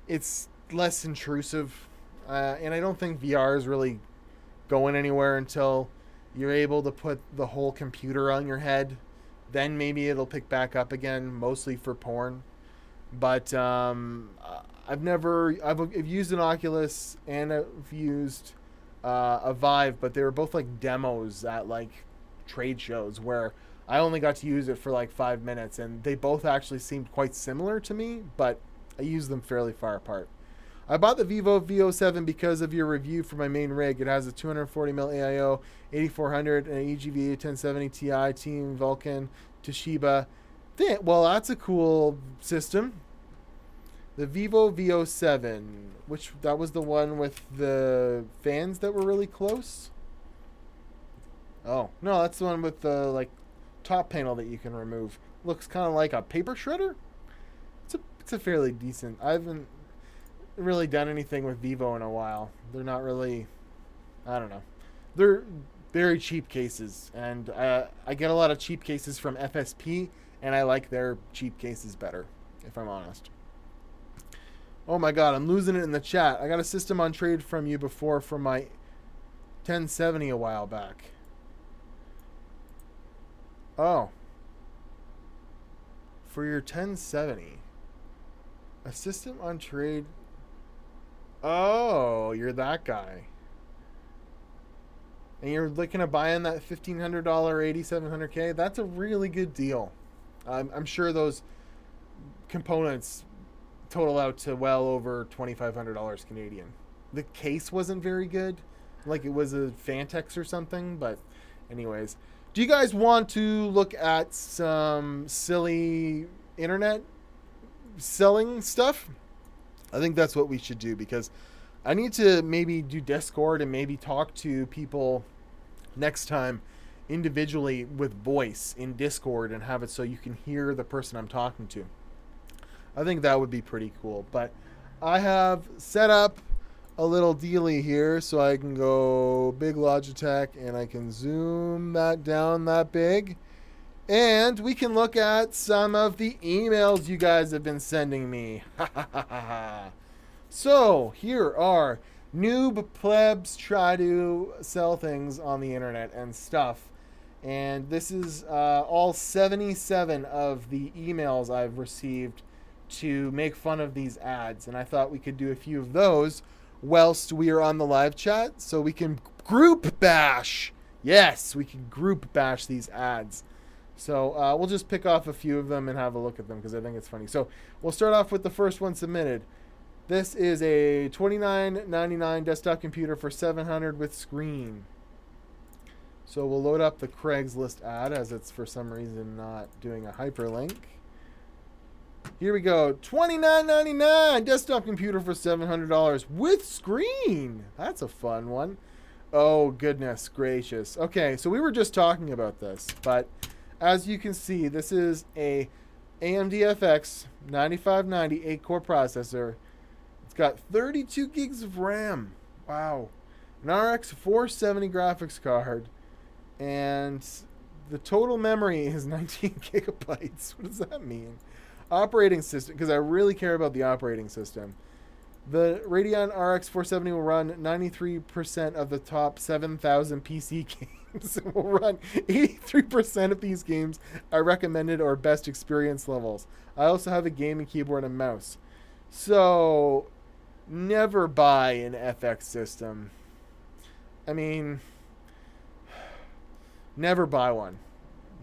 it's less intrusive. And I don't think VR is really going anywhere until you're able to put the whole computer on your head. Then maybe it'll pick back up again, mostly for porn. But I've used an Oculus and I've used a Vive, but they were both like demos at like trade shows where I only got to use it for like 5 minutes, and they both actually seemed quite similar to me, but I use them fairly far apart. I bought the Vivo V07 because of your review for my main rig. It has a 240mm AIO, 8400, and an EGVA 1070 Ti, Team Vulcan, Toshiba. Well, that's a cool system. The Vivo V07, which that was the one with the fans that were really close. Oh no, that's the one with the like top panel that you can remove. Looks kind of like a paper shredder. It's a fairly decent. I haven't really done anything with Vivo in a while. They're not really, I don't know. They're very cheap cases, and I get a lot of cheap cases from FSP, and I like their cheap cases better, if I'm honest. Oh my god, I'm losing it in the chat. I got a system on trade from you before for my 1070 a while back. Oh. For your 1070. A system on trade. Oh, you're that guy. And you're looking at buying that $1,500 8700K? That's a really good deal. I'm sure those components total out to well over $2,500 Canadian. The case wasn't very good. Like it was a Fantex or something. But anyways. Do you guys want to look at some silly internet selling stuff? I think that's what we should do, because I need to maybe do Discord and maybe talk to people next time individually with voice in Discord and have it so you can hear the person I'm talking to. I think that would be pretty cool. But I have set up a little dealie here so I can go big Logitech and I can zoom that down that big. And we can look at some of the emails you guys have been sending me. So, here are noob plebs try to sell things on the internet and stuff. And this is all 77 of the emails I've received to make fun of these ads. And I thought we could do a few of those whilst we are on the live chat so we can group bash. Yes, we can group bash these ads. So we'll just pick off a few of them and have a look at them because I think it's funny. So we'll start off with the first one submitted. This is a $29.99 desktop computer for $700 with screen. So we'll load up the Craigslist ad as it's for some reason not doing a hyperlink. Here we go. $29.99 desktop computer for $700 with screen. That's a fun one. Oh, goodness gracious. Okay, so we were just talking about this, but as you can see, this is a AMD FX 9590 8-core processor. It's got 32 gigs of RAM. Wow. An RX 470 graphics card. And the total memory is 19 gigabytes. What does that mean? Operating system, because I really care about the operating system. The Radeon RX 470 will run 93% of the top 7,000 PC games. It will run 83% of these games at recommended or best experience levels. I also have a gaming keyboard and mouse. So, never buy an FX system. I mean, never buy one.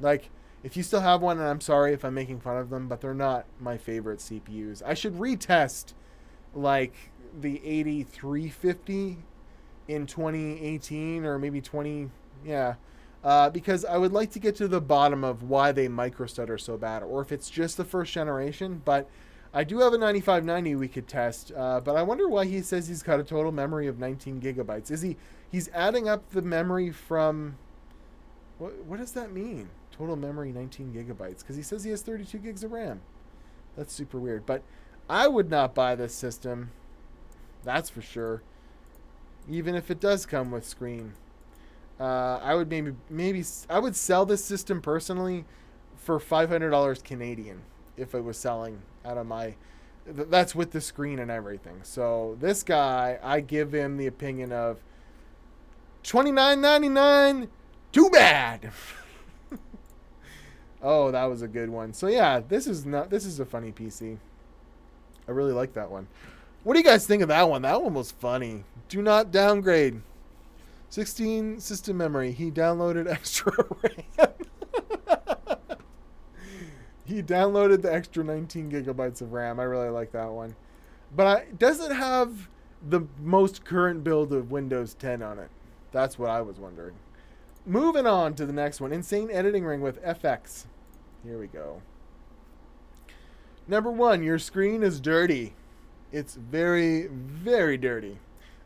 Like, if you still have one, and I'm sorry if I'm making fun of them, but they're not my favorite CPUs. I should retest like the 8350 in 2018 or maybe 20, yeah. Because I would like to get to the bottom of why they microstutter so bad, or if it's just the first generation. But I do have a 9590 we could test, but I wonder why he says he's got a total memory of 19 gigabytes. He's adding up the memory from, what does that mean? Total memory 19 gigabytes, because he says he has 32 gigs of RAM. That's super weird. But I would not buy this system, that's for sure, even if it does come with screen. I would maybe I would sell this system personally for $500 Canadian if it was selling out of my, that's with the screen and everything. So this guy, I give him the opinion of $29.99. Too bad. Oh, that was a good one. So yeah, this is a funny PC. I really like that one. What do you guys think of that one? That one was funny. Do not downgrade. 16 system memory. He downloaded extra RAM. He downloaded the extra 19 gigabytes of RAM. I really like that one. But does it have the most current build of Windows 10 on it? That's what I was wondering. Moving on to the next one. Insane editing ring with FX. Here we go. Number 1, your screen is dirty. It's very, very dirty.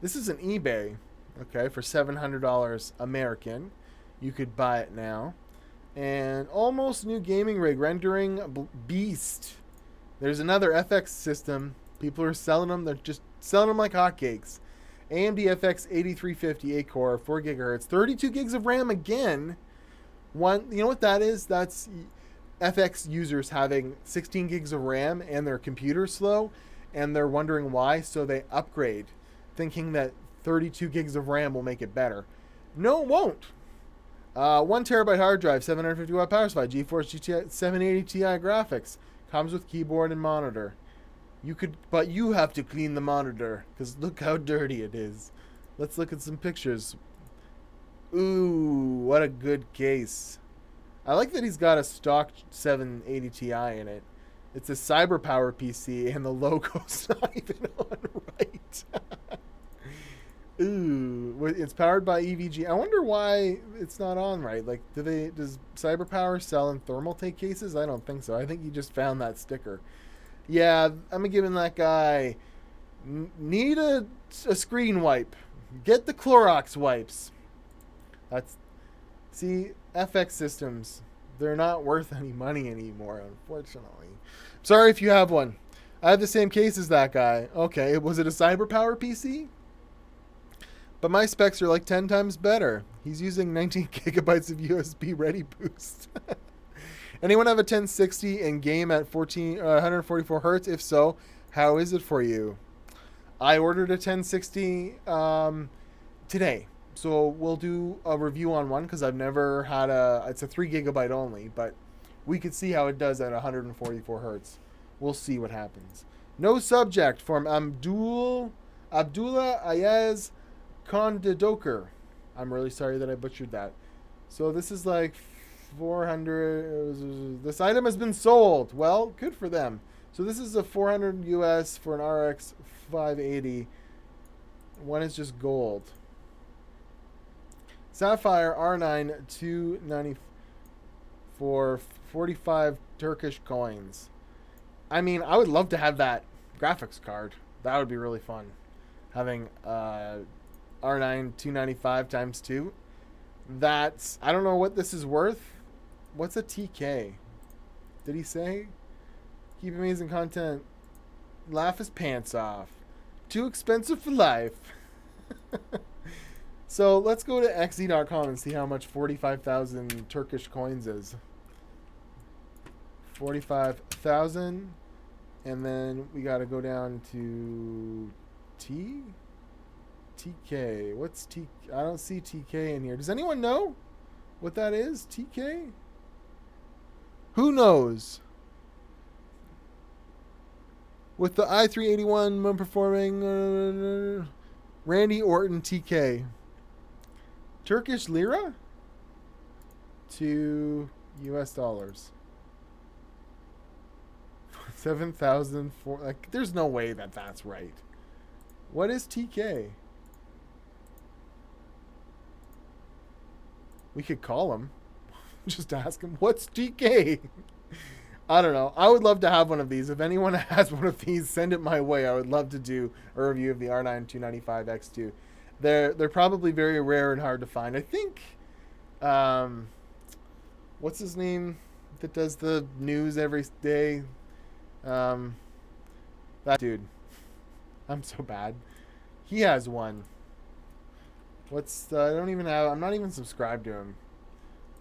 This is an eBay, okay, for $700 American. You could buy it now. And almost new gaming rig, rendering beast. There's another FX system. People are selling them. They're just selling them like hotcakes. AMD FX 8350 8-core, 4 gigahertz, 32 gigs of RAM again. You know what that is? That's FX users having 16 gigs of RAM and their computer's slow, and they're wondering why, so they upgrade, thinking that 32 gigs of RAM will make it better. No, it won't. 1 terabyte hard drive, 750 watt power supply, GeForce GTX 780 Ti graphics, comes with keyboard and monitor. But you have to clean the monitor, because look how dirty it is. Let's look at some pictures. Ooh, what a good case. I like that he's got a stock 780 Ti in it. It's a CyberPower PC, and the logo's not even on right. Ooh, it's powered by EVG. I wonder why it's not on right. Like, does CyberPower sell in Thermaltake cases? I don't think so. I think you just found that sticker. Yeah, I'm giving that guy, need a screen wipe. Get the Clorox wipes. See, FX systems, they're not worth any money anymore, unfortunately. Sorry if you have one. I have the same case as that guy. Okay, was it a CyberPower PC? But my specs are like 10 times better. He's using 19 gigabytes of USB ready boost. Anyone have a 1060 and game at 144 hertz? If so, how is it for you? I ordered a 1060 today. So we'll do a review on one because I've never had it's a 3 gigabyte only, but we could see how it does at 144 hertz. We'll see what happens. No subject from Abdullah Ayaz Kondadoker. I'm really sorry that I butchered that. So this is like 400. This item has been sold. Well, good for them. So this is a 400 US for an RX 580. One is just gold. Sapphire R9 290 for 45 Turkish coins. I mean, I would love to have that graphics card. That would be really fun. Having R9 295 times 2. That's, I don't know what this is worth. What's a TK? Did he say? Keep amazing content. Laugh his pants off. Too expensive for life. So let's go to xe.com and see how much 45,000 Turkish coins is. 45,000. And then we got to go down to TK. What's T? I don't see TK in here. Does anyone know what that is? TK? Who knows? With the i3-81 performing Randy Orton TK. Turkish lira to US dollars. 7,004. Like, there's no way that that's right. What is TK? We could call him. Just ask him, what's TK? I don't know. I would love to have one of these. If anyone has one of these, send it my way. I would love to do a review of the R9 295X2. They're probably very rare and hard to find. I think, what's his name that does the news every day? That dude. I'm so bad. He has one. I'm not even subscribed to him.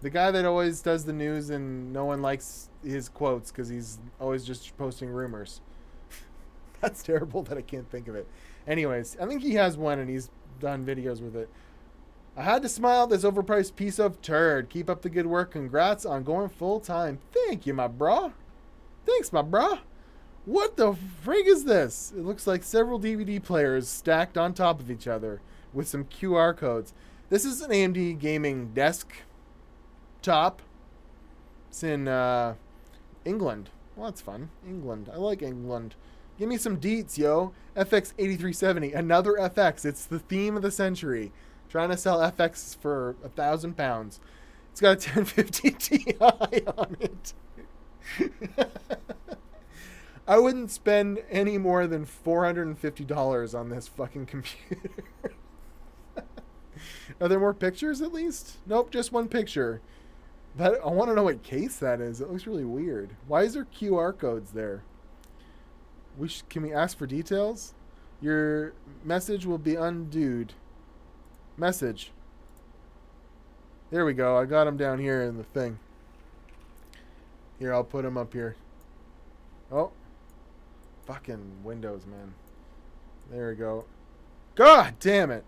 The guy that always does the news and no one likes his quotes because he's always just posting rumors. That's terrible that I can't think of it. Anyways, I think he has one and he's done videos with it. I had to smile at this overpriced piece of turd. Keep up the good work. Congrats on going full time. Thank you, my bro. Thanks, my bro. What the frig is this? It looks like several DVD players stacked on top of each other with some QR codes. This is an AMD gaming desk top. It's in England. Well, that's fun. England. I like England. Give me some deets, yo. FX 8370. Another FX. It's the theme of the century. Trying to sell FX for £1,000. It's got a 1050 Ti on it. I wouldn't spend any more than $450 on this fucking computer. Are there more pictures at least? Nope, just one picture. I want to know what case that is. It looks really weird. Why is there QR codes there? Can we ask for details? Your message will be undooed. Message. There we go. I got him down here in the thing. Here, I'll put him up here. Oh. Fucking Windows, man. There we go. God damn it.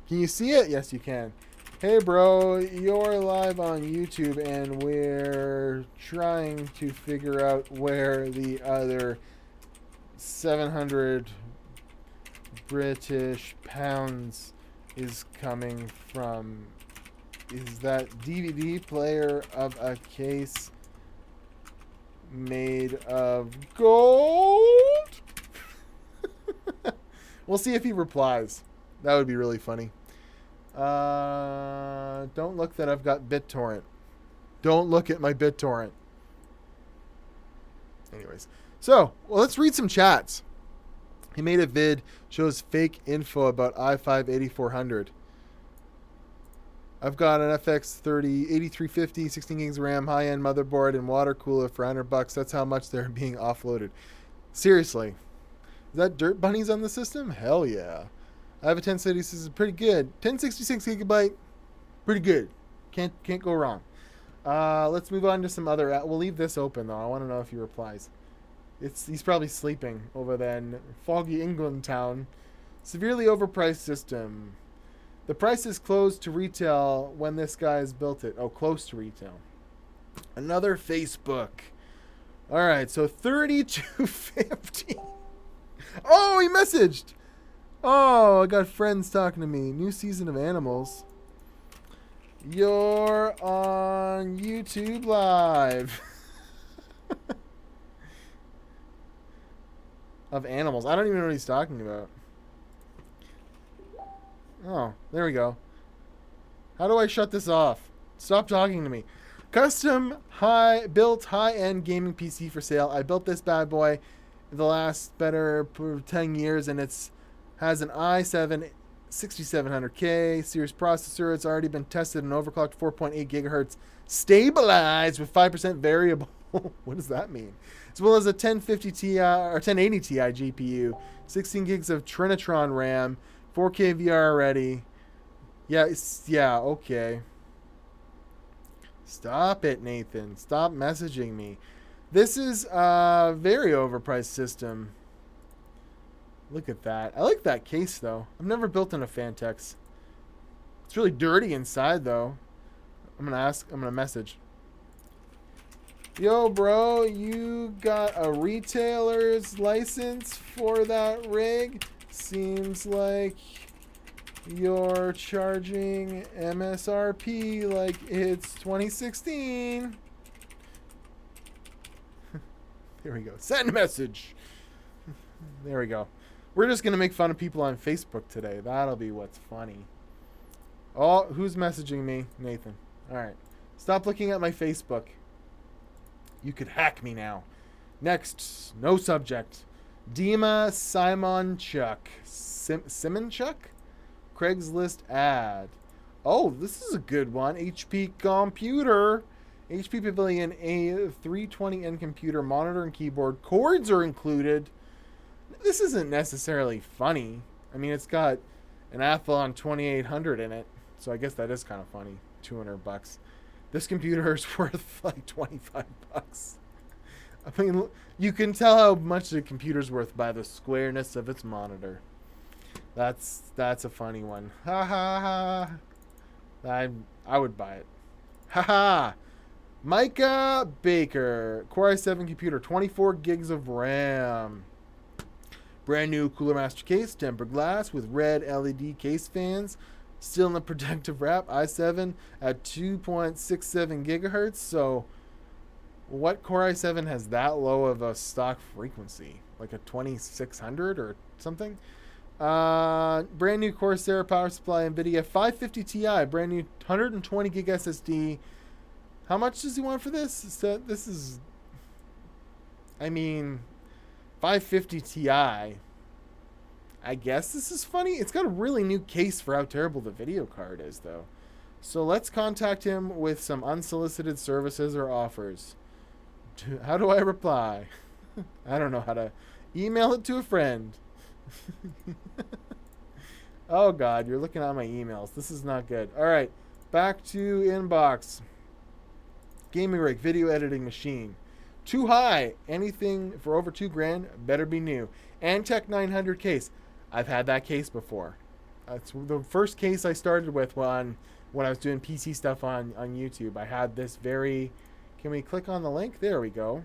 Can you see it? Yes, you can. Hey, bro, you're live on YouTube, and we're trying to figure out where the other 700 British pounds is coming from. Is that DVD player of a case made of gold? We'll see if he replies. That would be really funny. Don't look that I've got BitTorrent. Don't look at my BitTorrent. Anyways. So, well, let's read some chats. He made a vid, shows fake info about i5-8400. I've got an FX 8350, 16 gigs of RAM, high-end motherboard, and water cooler for $100. That's how much they're being offloaded. Seriously. Is that dirt bunnies on the system? Hell yeah. I have a 1066. This is pretty good. 1066 gigabyte. Pretty good. Can't go wrong. Let's move on to some other. We'll leave this open though. I want to know if he replies. He's probably sleeping over there in foggy England town. Severely overpriced system. The price is closed to retail when this guy has built it. Oh, close to retail. Another Facebook. All right, so 3250. Oh, he messaged. Oh, I got friends talking to me. New season of Animals. You're on YouTube Live. Of Animals. I don't even know what he's talking about. Oh, there we go. How do I shut this off? Stop talking to me. Custom built high-end gaming PC for sale. I built this bad boy the last better 10 years, and has an i7 6700K series processor. It's already been tested and overclocked 4.8 gigahertz, stabilized with 5% variable. What does that mean? As well as a 1050 Ti or 1080 Ti GPU, 16 gigs of Trinitron RAM, 4K VR ready. Yeah, okay. Stop it, Nathan. Stop messaging me. This is a very overpriced system. Look at that. I like that case, though. I've never built in a Fantex. It's really dirty inside, though. I'm going to message. Yo, bro, you got a retailer's license for that rig? Seems like you're charging MSRP like it's 2016. There we go. Send message. There we go. We're just going to make fun of people on Facebook today. That'll be what's funny. Oh, who's messaging me? Nathan. All right. Stop looking at my Facebook. You could hack me now. Next, no subject. Dima Simonchuk. Simonchuk? Craigslist ad. Oh, this is a good one. HP computer. HP Pavilion A 320N computer, monitor and keyboard. Cords are included. This isn't necessarily funny. I mean, it's got an Athlon 2800 in it, so I guess that is kind of funny. $200. This computer is worth like $25. I mean, you can tell how much the computer's worth by the squareness of its monitor. That's a funny one. Ha ha ha. I would buy it. Ha ha. Micah Baker, Core i7 computer, 24 gigs of RAM. Brand new Cooler Master case, tempered glass with red LED case fans. Still in the protective wrap. i7 at 2.67 gigahertz. So What Core i7 has that low of a stock frequency? Like a 2600 or something? Brand new Corsair power supply, NVIDIA 550 Ti, brand new 120 gig SSD. How much does he want for this? So this is, I mean, 550 Ti. I guess this is funny. It's got a really new case for how terrible the video card is, though. So let's contact him with some unsolicited services or offers. How do I reply? I don't know how to email it to a friend. Oh God, you're looking at my emails. This is not good. All right, back to inbox. Gaming rig, video editing machine. Too high. Anything for over $2,000 better be new. Antec 900 case. I've had that case before. That's the first case I started with when I was doing PC stuff on YouTube. I had this very... Can we click on the link? There we go.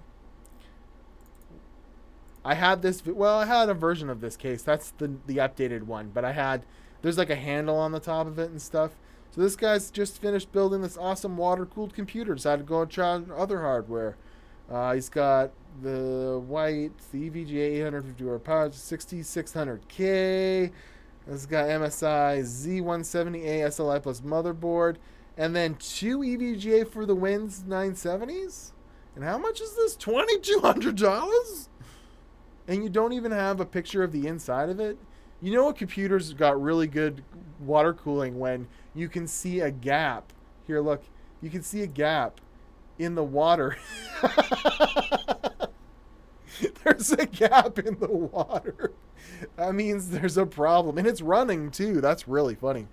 I had this... Well, I had a version of this case. That's the updated one. But I had... There's like a handle on the top of it and stuff. So this guy's just finished building this awesome water-cooled computer. Decided to go and try other hardware. He's got the white, the EVGA 850 watt power, 6600K. It's got MSI Z170A SLI plus motherboard. And then 2 EVGA for the Wins 970s? And how much is this? $2,200? And you don't even have a picture of the inside of it? You know a computer's got really good water cooling when you can see a gap. Here, look. You can see a gap in the water. There's a gap in the water. That means there's a problem. And it's running, too. That's really funny.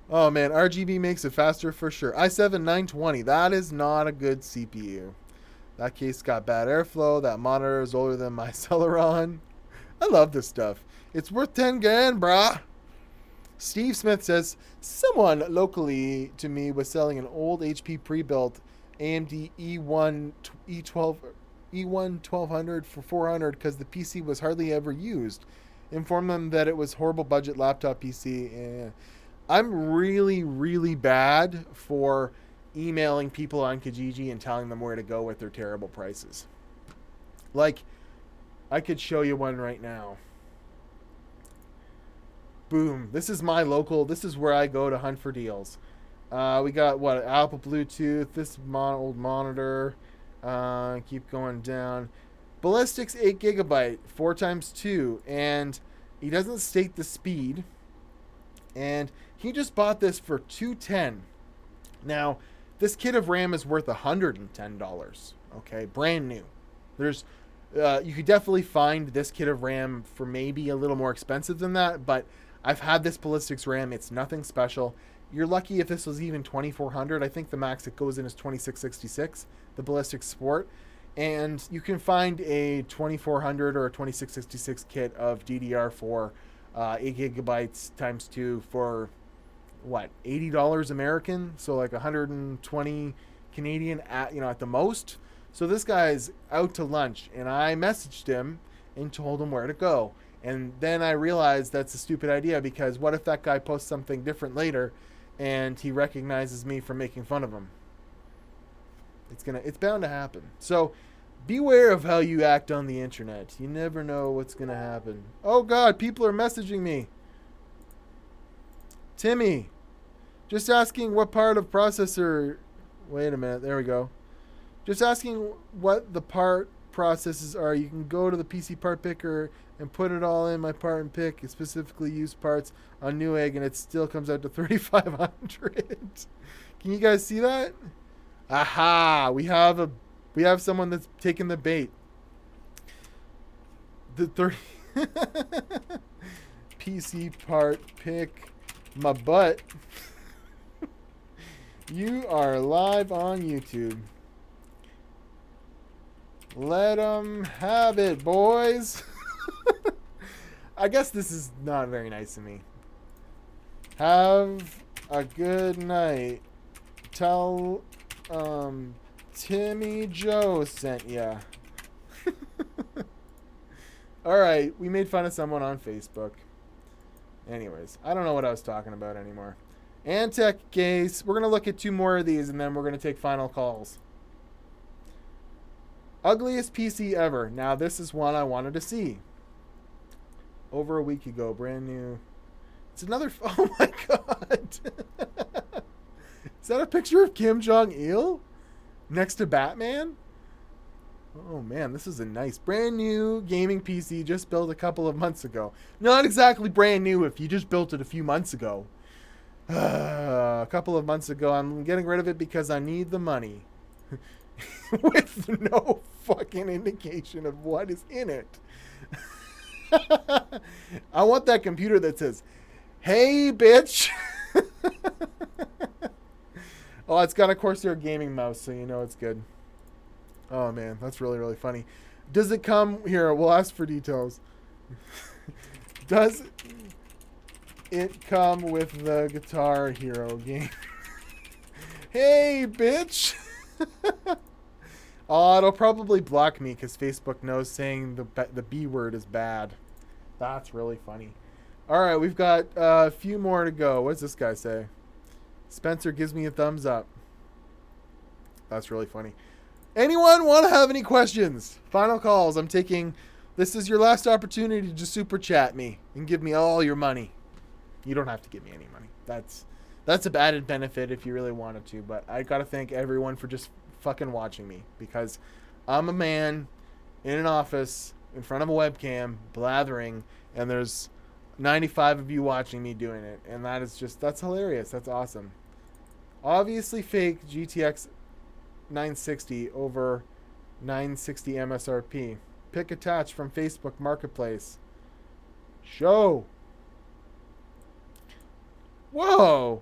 Oh, man. RGB makes it faster for sure. i7-920. That is not a good CPU. That case got bad airflow. That monitor is older than my Celeron. I love this stuff. It's worth 10 grand, brah. Steve Smith says, someone locally to me was selling an old HP pre-built AMD E1 1200 for 400 because the PC was hardly ever used. Informed them that it was horrible budget laptop PC. I'm really, really bad for emailing people on Kijiji and telling them where to go with their terrible prices. Like, I could show you one right now. Boom. This is my local. This is where I go to hunt for deals. We got, what, Apple Bluetooth, this old monitor. Keep going down. Ballistics 8 gigabyte, 4x2. And he doesn't state the speed. And he just bought this for $210. Now, this kit of RAM is worth $110. Okay, brand new. There's... you could definitely find this kit of RAM for maybe a little more expensive than that, but I've had this Ballistics RAM. It's nothing special. You're lucky if this was even 2400. I think the max it goes in is 2666, the Ballistics Sport. And you can find a 2400 or a 2666 kit of DDR4 8 gigabytes times 2 for, what, $80 American? So like 120 Canadian at the most. So this guy's out to lunch, and I messaged him and told him where to go. And then I realized that's a stupid idea, because what if that guy posts something different later and he recognizes me for making fun of him? It's bound to happen. So beware of how you act on the internet. You never know what's going to happen. Oh God, people are messaging me. Timmy, just asking what part of processor... Wait a minute, there we go. Just asking what the part processes are. You can go to the PC part picker and put it all in my part and pick, specifically used parts on Newegg, and it still comes out to $3,500. Can you guys see that? Aha! We have someone that's taken the bait. The 30 PC part pick my butt. You are live on YouTube. Let them have it, boys. I guess this is not very nice of me. Have a good night. Tell Timmy Joe sent ya. Alright, we made fun of someone on Facebook. Anyways, I don't know what I was talking about anymore. Antec case. We're going to look at 2 more of these, and then we're going to take final calls. Ugliest PC ever. Now this is one I wanted to see. Over a week ago, brand new. It's another. Oh my god! Is that a picture of Kim Jong Il next to Batman? Oh man, this is a nice brand new gaming PC just built a couple of months ago. Not exactly brand new if you just built it a few months ago. A couple of months ago. I'm getting rid of it because I need the money. With no fucking indication of what is in it. I want that computer that says, "Hey, bitch." Oh, it's got a Corsair gaming mouse, so you know it's good. Oh, man, that's really, really funny. Does it come... Here, we'll ask for details. Does it come with the Guitar Hero game? Hey, bitch! Oh, it'll probably block me because Facebook knows saying the B word is bad. That's really funny. All right, we've got a few more to go. What does this guy say? Spencer gives me a thumbs up. That's really funny. Anyone want to have any questions? Final calls. I'm taking... This is your last opportunity to just super chat me and give me all your money. You don't have to give me any money. That's a added benefit if you really wanted to. But I got to thank everyone for just fucking watching me. Because I'm a man in an office in front of a webcam blathering. And there's 95 of you watching me doing it. And that is just... That's hilarious. That's awesome. Obviously fake GTX 960 over 960 MSRP. Pick attached from Facebook Marketplace. Show. Whoa.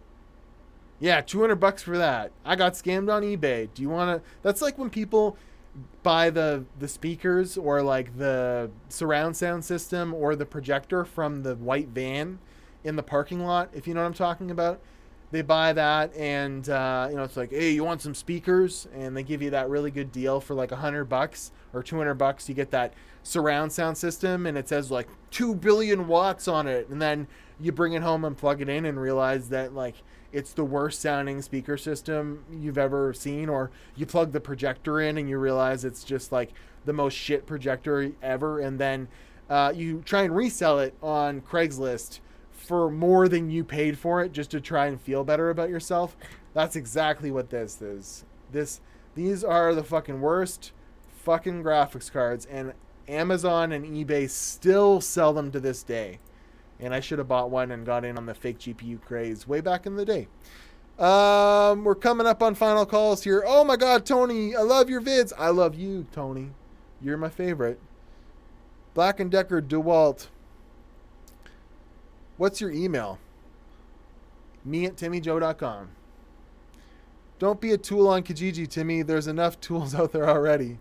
Yeah, $200 for that. I got scammed on eBay. Do you want to... That's like when people buy the speakers or like the surround sound system or the projector from the white van in the parking lot, if you know what I'm talking about. They buy that and, it's like, hey, you want some speakers? And they give you that really good deal for like $100 or $200. You get that surround sound system and it says like 2 billion watts on it. And then you bring it home and plug it in and realize that like it's the worst sounding speaker system you've ever seen. Or you plug the projector in and you realize it's just like the most shit projector ever. And then you try and resell it on Craigslist for more than you paid for it just to try and feel better about yourself. That's exactly what this is. These are the fucking worst fucking graphics cards, and Amazon and eBay still sell them to this day. And I should have bought one and got in on the fake GPU craze way back in the day. We're coming up on final calls here. Oh my god, Tony, I love your vids. I love you, Tony. You're my favorite. Black & Decker DeWalt. What's your email? me@timmyjoe.com. Don't be a tool on Kijiji, Timmy. There's enough tools out there already.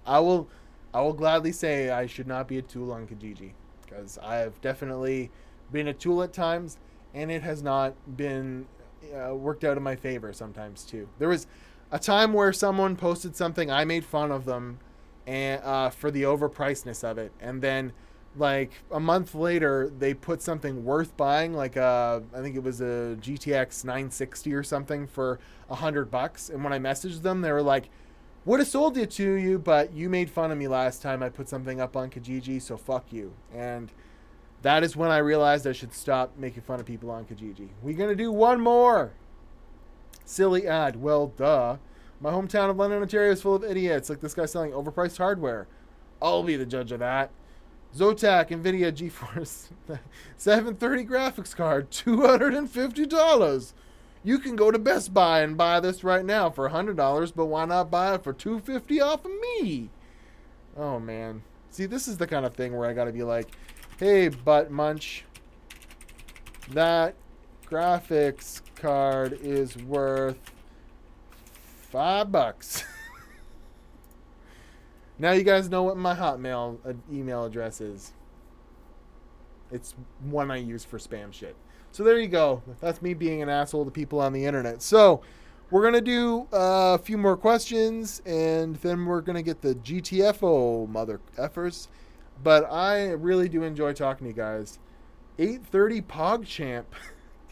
I will gladly say I should not be a tool on Kijiji, because I have definitely been a tool at times, and it has not been worked out in my favor sometimes too. There was a time where someone posted something, I made fun of them and for the overpricedness of it, and then like a month later, they put something worth buying, like I think it was a GTX 960 or something for $100. And when I messaged them, they were like, "Would have sold it to you, but you made fun of me last time I put something up on Kijiji, so fuck you." And that is when I realized I should stop making fun of people on Kijiji. We're gonna do one more silly ad. Well, duh. My hometown of London, Ontario is full of idiots like this guy selling overpriced hardware. I'll be the judge of that. Zotac NVIDIA GeForce 730 graphics card, $250. You can go to Best Buy and buy this right now for $100, but why not buy it for $250 off of me? Oh, man. See, this is the kind of thing where I got to be like, hey, butt munch, that graphics card is worth $5. Now you guys know what my Hotmail email address is. It's one I use for spam shit. So there you go. That's me being an asshole to people on the internet. So we're going to do a few more questions, and then we're going to get the GTFO mother effers. But I really do enjoy talking to you guys. 830 PogChamp.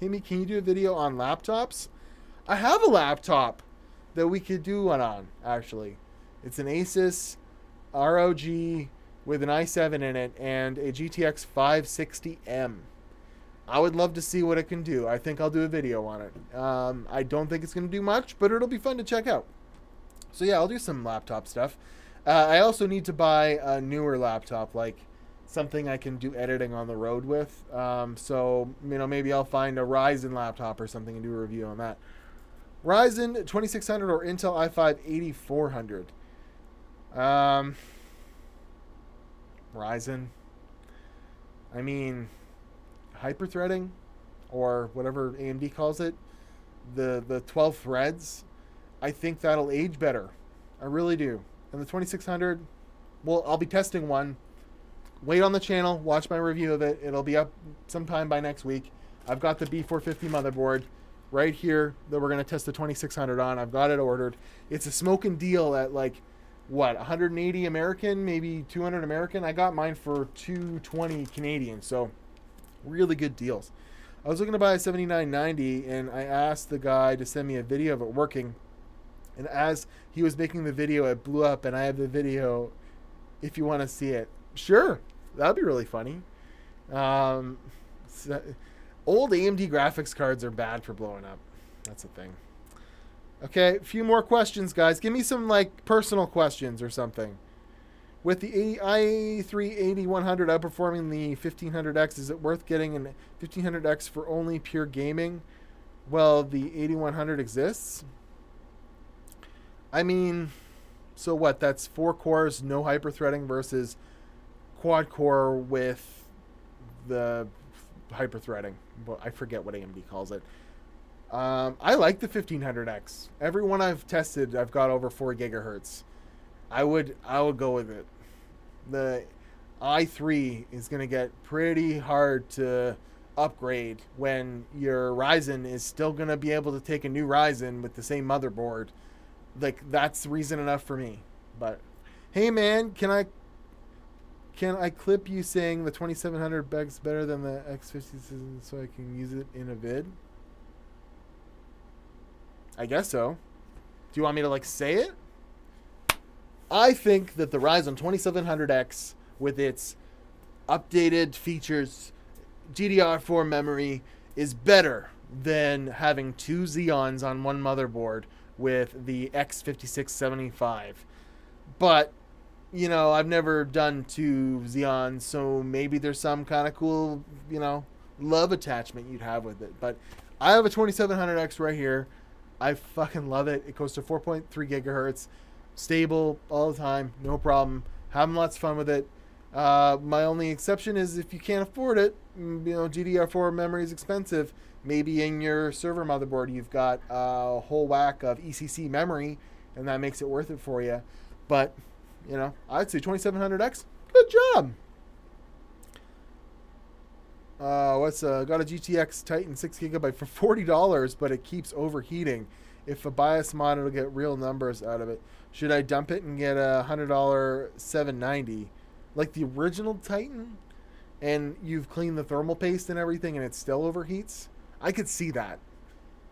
Timmy, can you do a video on laptops? I have a laptop that we could do one on, actually. It's an Asus ROG with an i7 in it and a GTX 560M. I would love to see what it can do. I think I'll do a video on it. I don't think it's going to do much, but it'll be fun to check out. So yeah, I'll do some laptop stuff. I also need to buy a newer laptop, like something I can do editing on the road with. So, maybe I'll find a Ryzen laptop or something and do a review on that. Ryzen 2600 or Intel i5 8400. Ryzen. I mean, hyperthreading, or whatever AMD calls it, the 12 threads, I think that'll age better. I really do. And the 2600, well, I'll be testing one. Wait on the channel, watch my review of it. It'll be up sometime by next week. I've got the B450 motherboard right here that we're going to test the 2600 on. I've got it ordered. It's a smoking deal at like, what, 180 American, maybe 200 American. I got mine for 220 Canadian, so really good deals. I was looking to buy a 7990, and I asked the guy to send me a video of it working. And as he was making the video, it blew up, and I have the video if you want to see it. Sure, that'd be really funny. Old AMD graphics cards are bad for blowing up. That's the thing. Okay, a few more questions, guys. Give me some like personal questions or something. With the i3 8100 outperforming the 1500X, is it worth getting an 1500X for only pure gaming? Well, the 8100 exists. I mean, so what? That's 4 cores, no hyperthreading versus quad core with the hyperthreading. Well, I forget what AMD calls it. I like the 1500X. Every one I've tested, I've got over 4 gigahertz. I would go with it. The i3 is going to get pretty hard to upgrade when your Ryzen is still going to be able to take a new Ryzen with the same motherboard. Like, that's reason enough for me. But hey man, can I clip you saying the 2700 begs better than the X50 so I can use it in a vid? I guess so. Do you want me to like say it? I think that the Ryzen 2700X with its updated features, DDR4 memory, is better than having 2 Xeons on one motherboard with the X5675. But, I've never done 2 Xeons, so maybe there's some kind of cool, love attachment you'd have with it. But I have a 2700X right here. I fucking love it. It goes to 4.3 gigahertz. Stable all the time. No problem. Having lots of fun with it. My only exception is if you can't afford it, GDR4 memory is expensive. Maybe in your server motherboard you've got a whole whack of ECC memory, and that makes it worth it for you. But, I'd say 2700X, good job. Got a GTX Titan 6GB for $40, but it keeps overheating. If a BIOS mod, it'll get real numbers out of it. Should I dump it and get a $100 790, like the original Titan, and you've cleaned the thermal paste and everything, and it still overheats? I could see that,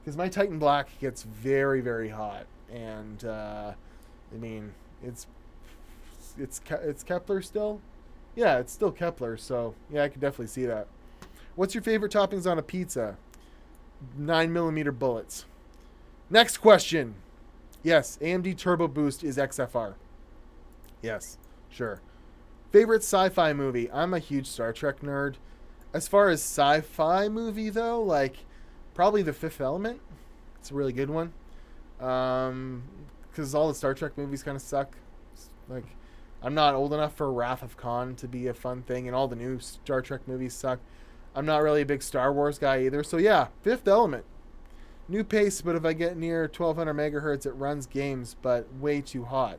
because my Titan Black gets very, very hot, and it's Kepler still. Yeah, it's still Kepler, so yeah, I could definitely see that. What's your favorite toppings on a pizza? 9mm bullets. Next question. Yes, AMD Turbo Boost is XFR. Yes, sure. Favorite sci-fi movie? I'm a huge Star Trek nerd. As far as sci-fi movie, though, like, probably The Fifth Element. It's a really good one. Because all the Star Trek movies kind of suck. Like, I'm not old enough for Wrath of Khan to be a fun thing, and all the new Star Trek movies suck. I'm not really a big Star Wars guy either. So yeah, Fifth Element. New pace, but if I get near 1200 megahertz, it runs games, but way too hot.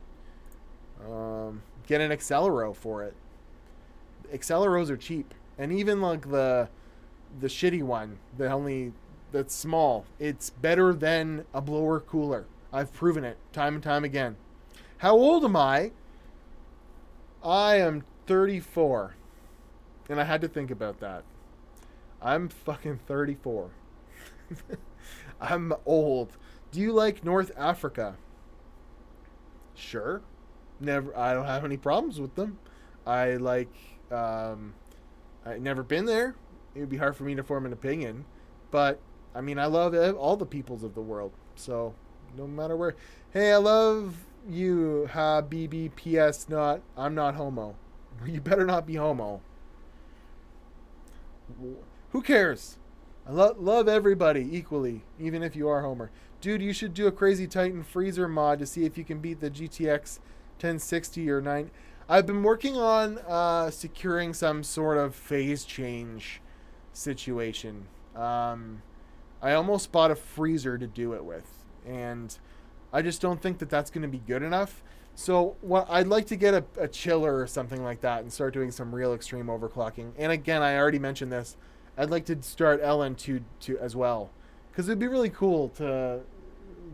Get an Accelero for it. Acceleros are cheap. And even like the shitty one, that's small, it's better than a blower cooler. I've proven it time and time again. How old am I? I am 34. And I had to think about that. I'm fucking 34. I'm old. Do you like North Africa? Sure. Never. I don't have any problems with them. I like. I've never been there. It would be hard for me to form an opinion, but I mean, I love all the peoples of the world. So no matter where. Hey, I love you, ha BBPS. Not. I'm not homo. You better not be homo. Who cares? I love everybody equally, even if you are Homer. Dude, you should do a Crazy Titan freezer mod to see if you can beat the GTX 1060 or 9. I've been working on securing some sort of phase change situation. I almost bought a freezer to do it with, and I just don't think that that's going to be good enough. So I'd like to get a chiller or something like that and start doing some real extreme overclocking. And again, I already mentioned this. I'd like to start LN2 as well, because it'd be really cool to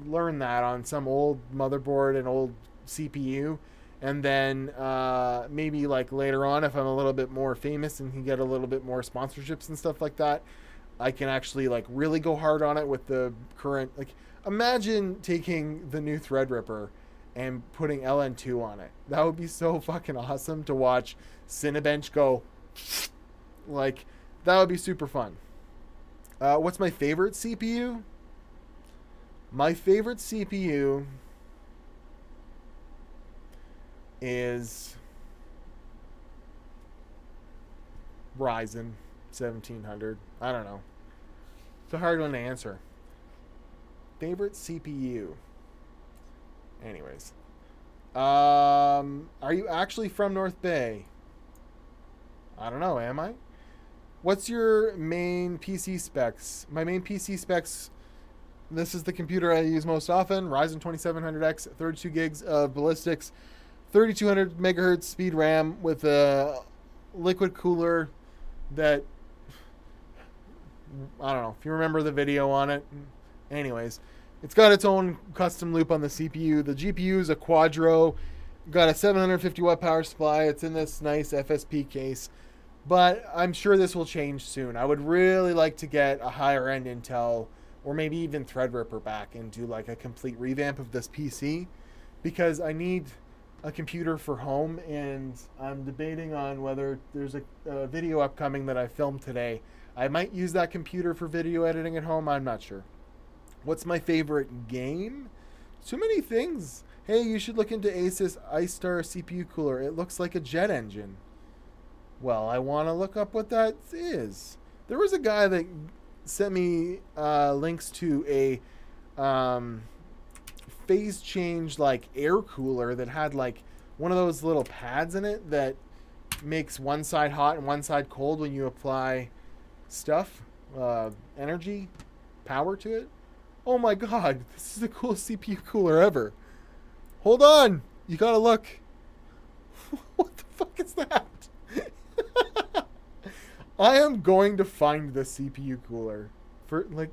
learn that on some old motherboard and old CPU, and then maybe like later on, if I'm a little bit more famous and can get a little bit more sponsorships and stuff like that, I can actually like really go hard on it with the current. Like, imagine taking the new Threadripper and putting LN2 on it. That would be so fucking awesome to watch Cinebench go like. That would be super fun. What's my favorite CPU? My favorite CPU is Ryzen 1700. I don't know. It's a hard one to answer. Favorite CPU. Anyways. Are you actually from North Bay? I don't know, am I? What's your main PC specs? My main PC specs, this is the computer I use most often, Ryzen 2700X, 32 gigs of ballistics, 3200 megahertz speed RAM with a liquid cooler that, I don't know if you remember the video on it. Anyways, it's got its own custom loop on the CPU. The GPU is a Quadro, got a 750 watt power supply. It's in this nice FSP case. But I'm sure this will change soon. I would really like to get a higher end Intel or maybe even Threadripper back and do like a complete revamp of this PC, because I need a computer for home, and I'm debating on whether there's a video upcoming that I filmed today. I might use that computer for video editing at home. I'm not sure. What's my favorite game? Too many things. Hey, you should look into Asus iStar CPU cooler. It looks like a jet engine. Well, I want to look up what that is. There was a guy that sent me links to a phase change like air cooler that had like one of those little pads in it that makes one side hot and one side cold when you apply stuff, energy, power to it. Oh my god, this is the coolest CPU cooler ever. Hold on, you gotta look. What the fuck is that? I am going to find the CPU cooler. For like,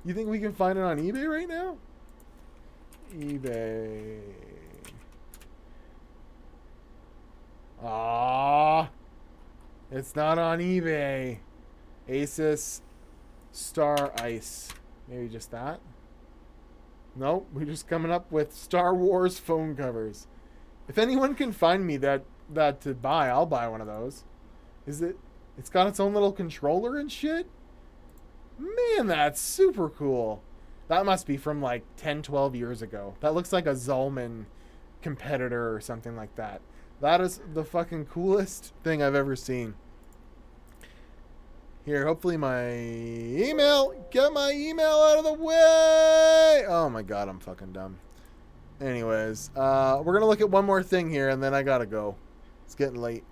you think we can find it on eBay right now? eBay. Ah, it's not on eBay. Asus Star Ice. Maybe just that. Nope, we're just coming up with Star Wars phone covers. If anyone can find me that to buy, I'll buy one of those. Is it? It's got its own little controller and shit? Man, that's super cool. That must be from like 10, 12 years ago. That looks like a Zolman competitor or something like that. That is the fucking coolest thing I've ever seen. Here, hopefully my email. Get my email out of the way. Oh my god, I'm fucking dumb. Anyways, we're going to look at one more thing here and then I gotta go. It's getting late.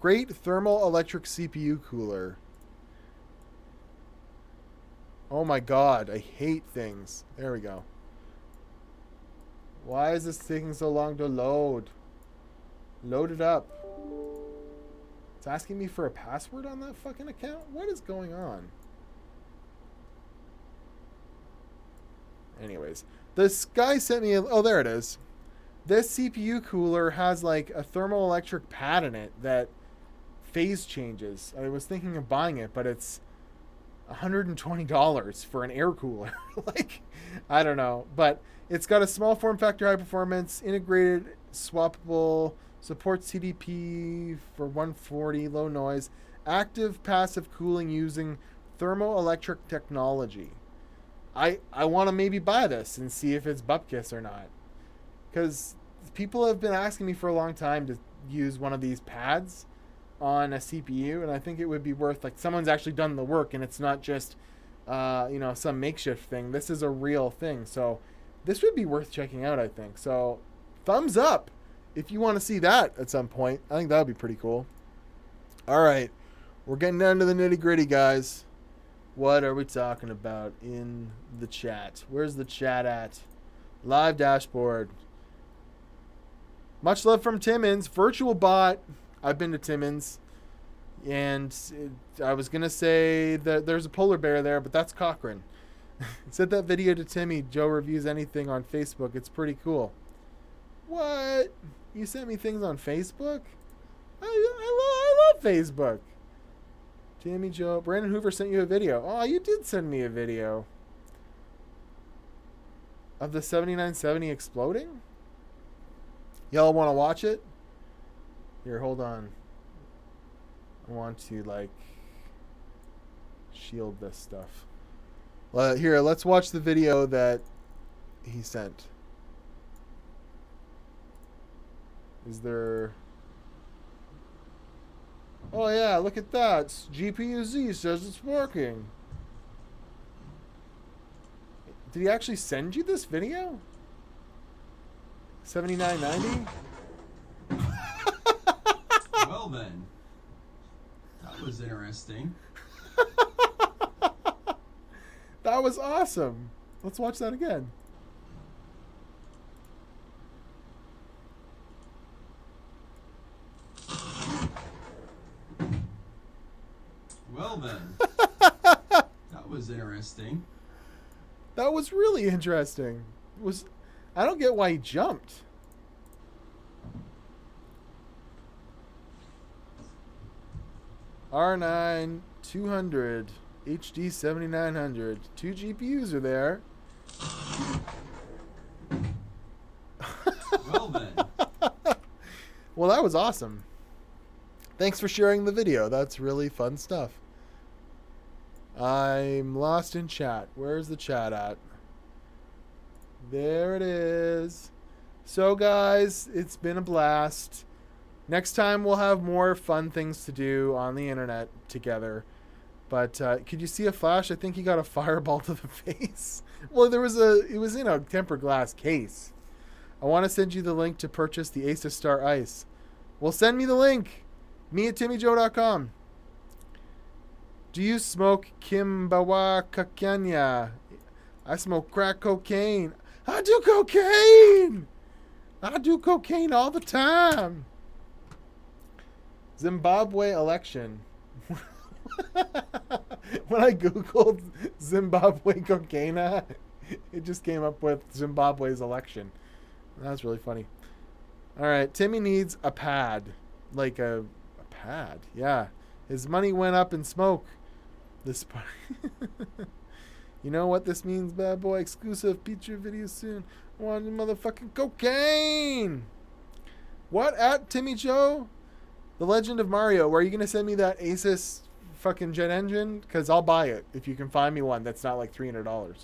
Great thermal electric CPU cooler. Oh my god, I hate things. There we go. Why is this taking so long to load? Load it up. It's asking me for a password on that fucking account? What is going on? Anyways, this guy sent me oh, there it is. This CPU cooler has like a thermoelectric pad in it that phase changes. I was thinking of buying it, but it's $120 for an air cooler. Like, I don't know. But It's got a small form factor, high performance, integrated, swappable, supports TDP for 140, low noise, active passive cooling using thermoelectric technology. I want to maybe buy this and see if it's bupkis or not. Because people have been asking me for a long time to use one of these pads on a CPU, and I think it would be worth, like, someone's actually done the work and it's not just some makeshift thing. This is a real thing. So this would be worth checking out, I think. So thumbs up if you want to see that at some point. I think that would be pretty cool. All right. We're getting down to the nitty gritty, guys. What are we talking about in the chat? Where's the chat at? Live dashboard. Much love from Timmins. Virtual bot. I've been to Timmins. And I was going to say that there's a polar bear there, but that's Cochrane. Sent that video to Timmy. Joe reviews anything on Facebook. It's pretty cool. What? You sent me things on Facebook? I love Facebook. Timmy Joe. Brandon Hoover sent you a video. Oh, you did send me a video. Of the 7970 exploding? Y'all want to watch it? Here, hold on. I want to, like, shield this stuff. Here, let's watch the video that he sent. Is there... Oh, yeah, look at that. GPU-Z says it's working. Did he actually send you this video? 7990? Well, then. That was interesting. That was awesome. Let's watch that again. Well, then. That was interesting. That was really interesting. I don't get why he jumped. R9 200 HD 7900. 2 GPUs are there. Well, then. Well, that was awesome. Thanks for sharing the video. That's really fun stuff. I'm lost in chat. Where's the chat at? There it is. So, guys, it's been a blast. Next time we'll have more fun things to do on the internet together. But could you see a flash? I think he got a fireball to the face. Well, it was in a tempered glass case. I want to send you the link to purchase the Asus Star Ice. Well, send me the link. Me at timmyjoe.com. Do you smoke Kimbawa Kakenya? I smoke crack cocaine. I do cocaine. I do cocaine all the time. Zimbabwe election. When I googled Zimbabwe cocaine, it just came up with Zimbabwe's election. That's really funny. All right, Timmy needs a pad. Like a pad. Yeah. His money went up in smoke. This part. You know what this means, bad boy? Exclusive feature video soon. I want motherfucking cocaine. What at Timmy Joe? The Legend of Mario. Are you going to send me that Asus fucking jet engine? Because I'll buy it if you can find me one that's not like $300.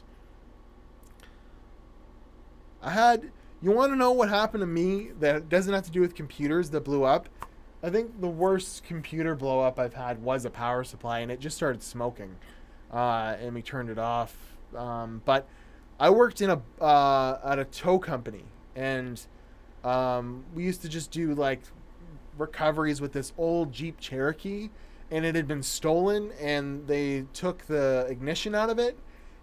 You want to know what happened to me that doesn't have to do with computers that blew up? I think the worst computer blow up I've had was a power supply, and it just started smoking. And we turned it off. But I worked in at a tow company, and we used to just do like recoveries with this old Jeep Cherokee, and it had been stolen, and they took the ignition out of it.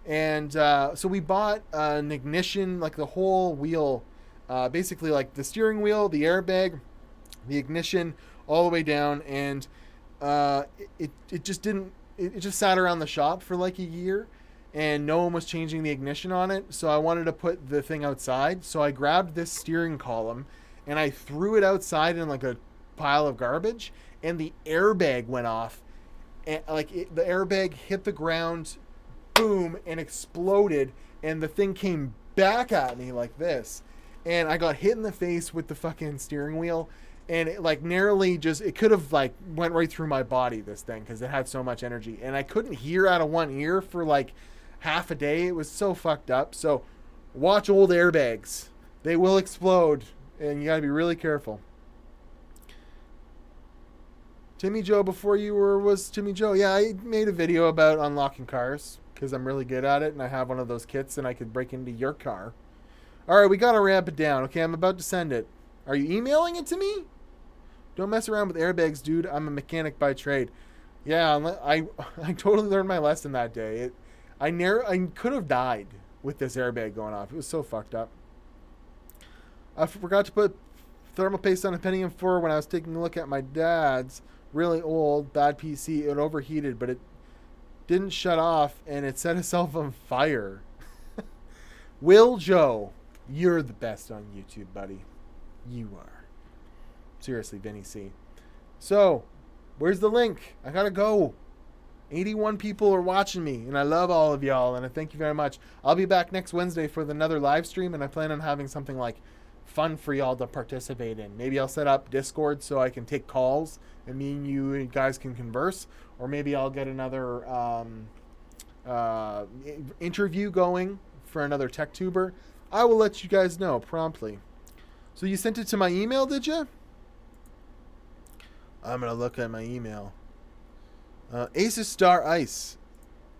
And so we bought an ignition, like the whole wheel, basically like the steering wheel, the airbag, the ignition, all the way down. And it just didn't, it just sat around the shop for like a year, and no one was changing the ignition on it. So I wanted to put the thing outside. So I grabbed this steering column and I threw it outside in like a pile of garbage, and the airbag went off, and the airbag hit the ground, boom, and exploded, and the thing came back at me like this. And I got hit in the face with the fucking steering wheel. And it like narrowly just, it could have like went right through my body, this thing, because it had so much energy. And I couldn't hear out of one ear for like half a day. It was so fucked up. So watch old airbags. They will explode. And you got to be really careful. Timmy Joe before you was Timmy Joe. Yeah, I made a video about unlocking cars because I'm really good at it. And I have one of those kits and I could break into your car. All right, we got to ramp it down. Okay, I'm about to send it. Are you emailing it to me? Don't mess around with airbags, dude. I'm a mechanic by trade. Yeah, I totally learned my lesson that day. I could have died with this airbag going off. It was so fucked up. I forgot to put thermal paste on a Pentium 4 when I was taking a look at my dad's really old, bad PC. It overheated, but it didn't shut off, and it set itself on fire. Will Joe, you're the best on YouTube, buddy. You are. Seriously, Vinny C. So, where's the link? I gotta go. 81 people are watching me, and I love all of y'all, and I thank you very much. I'll be back next Wednesday for another live stream, and I plan on having something like fun for y'all to participate in. Maybe I'll set up Discord so I can take calls, and me and you guys can converse, or maybe I'll get another interview going for another tech tuber. I will let you guys know promptly. So you sent it to my email, did you? I'm going to look at my email. Asus Star Ice.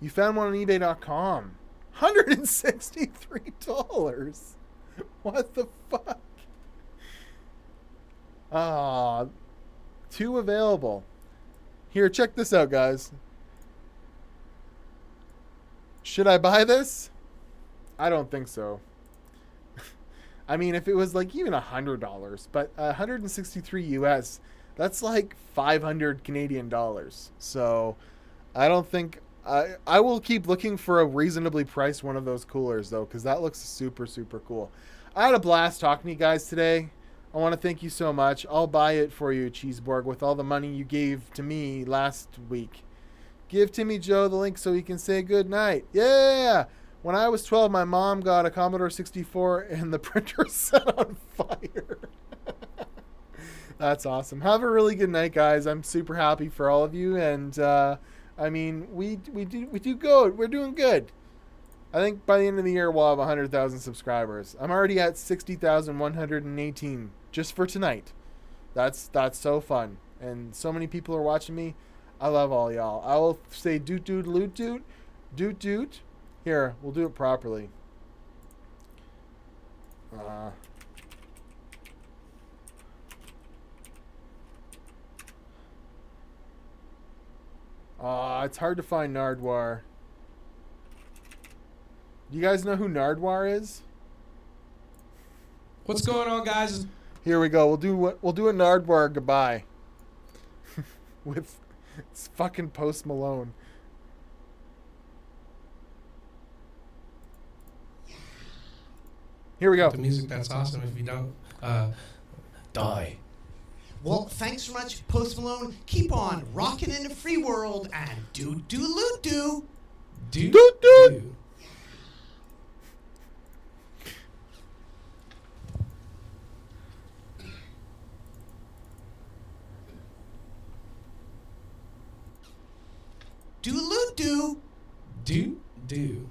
You found one on eBay.com. $163. What the fuck? Ah, 2 available. Here, check this out, guys. Should I buy this? I don't think so. I mean, if it was like even $100, but 163 US, that's like 500 Canadian dollars. So I don't think I will keep looking for a reasonably priced one of those coolers though, because that looks super, super cool. I had a blast talking to you guys today. I want to thank you so much. I'll buy it for you, Cheeseborg, with all the money you gave to me last week. Give Timmy Joe the link so he can say good night. Yeah! When I was 12, my mom got a Commodore 64 and the printer set on fire. That's awesome. Have a really good night, guys. I'm super happy for all of you. And, I mean, we do good. We're doing good. I think by the end of the year, we'll have 100,000 subscribers. I'm already at 60,118 just for tonight. That's so fun. And so many people are watching me. I love all y'all. I will say doot doot loot doot. Doot doot. Here, we'll do it properly. It's hard to find Nardwar. Do you guys know who Nardwar is? What's going on, guys? Here we go. We'll do a Nardwar goodbye. With it's fucking Post Malone. Here we go. The music, that's awesome. If you don't, die. Well, thanks so much, Post Malone. Keep on rocking in the free world and do loot do. Do Doot doot. Do loot do. Do.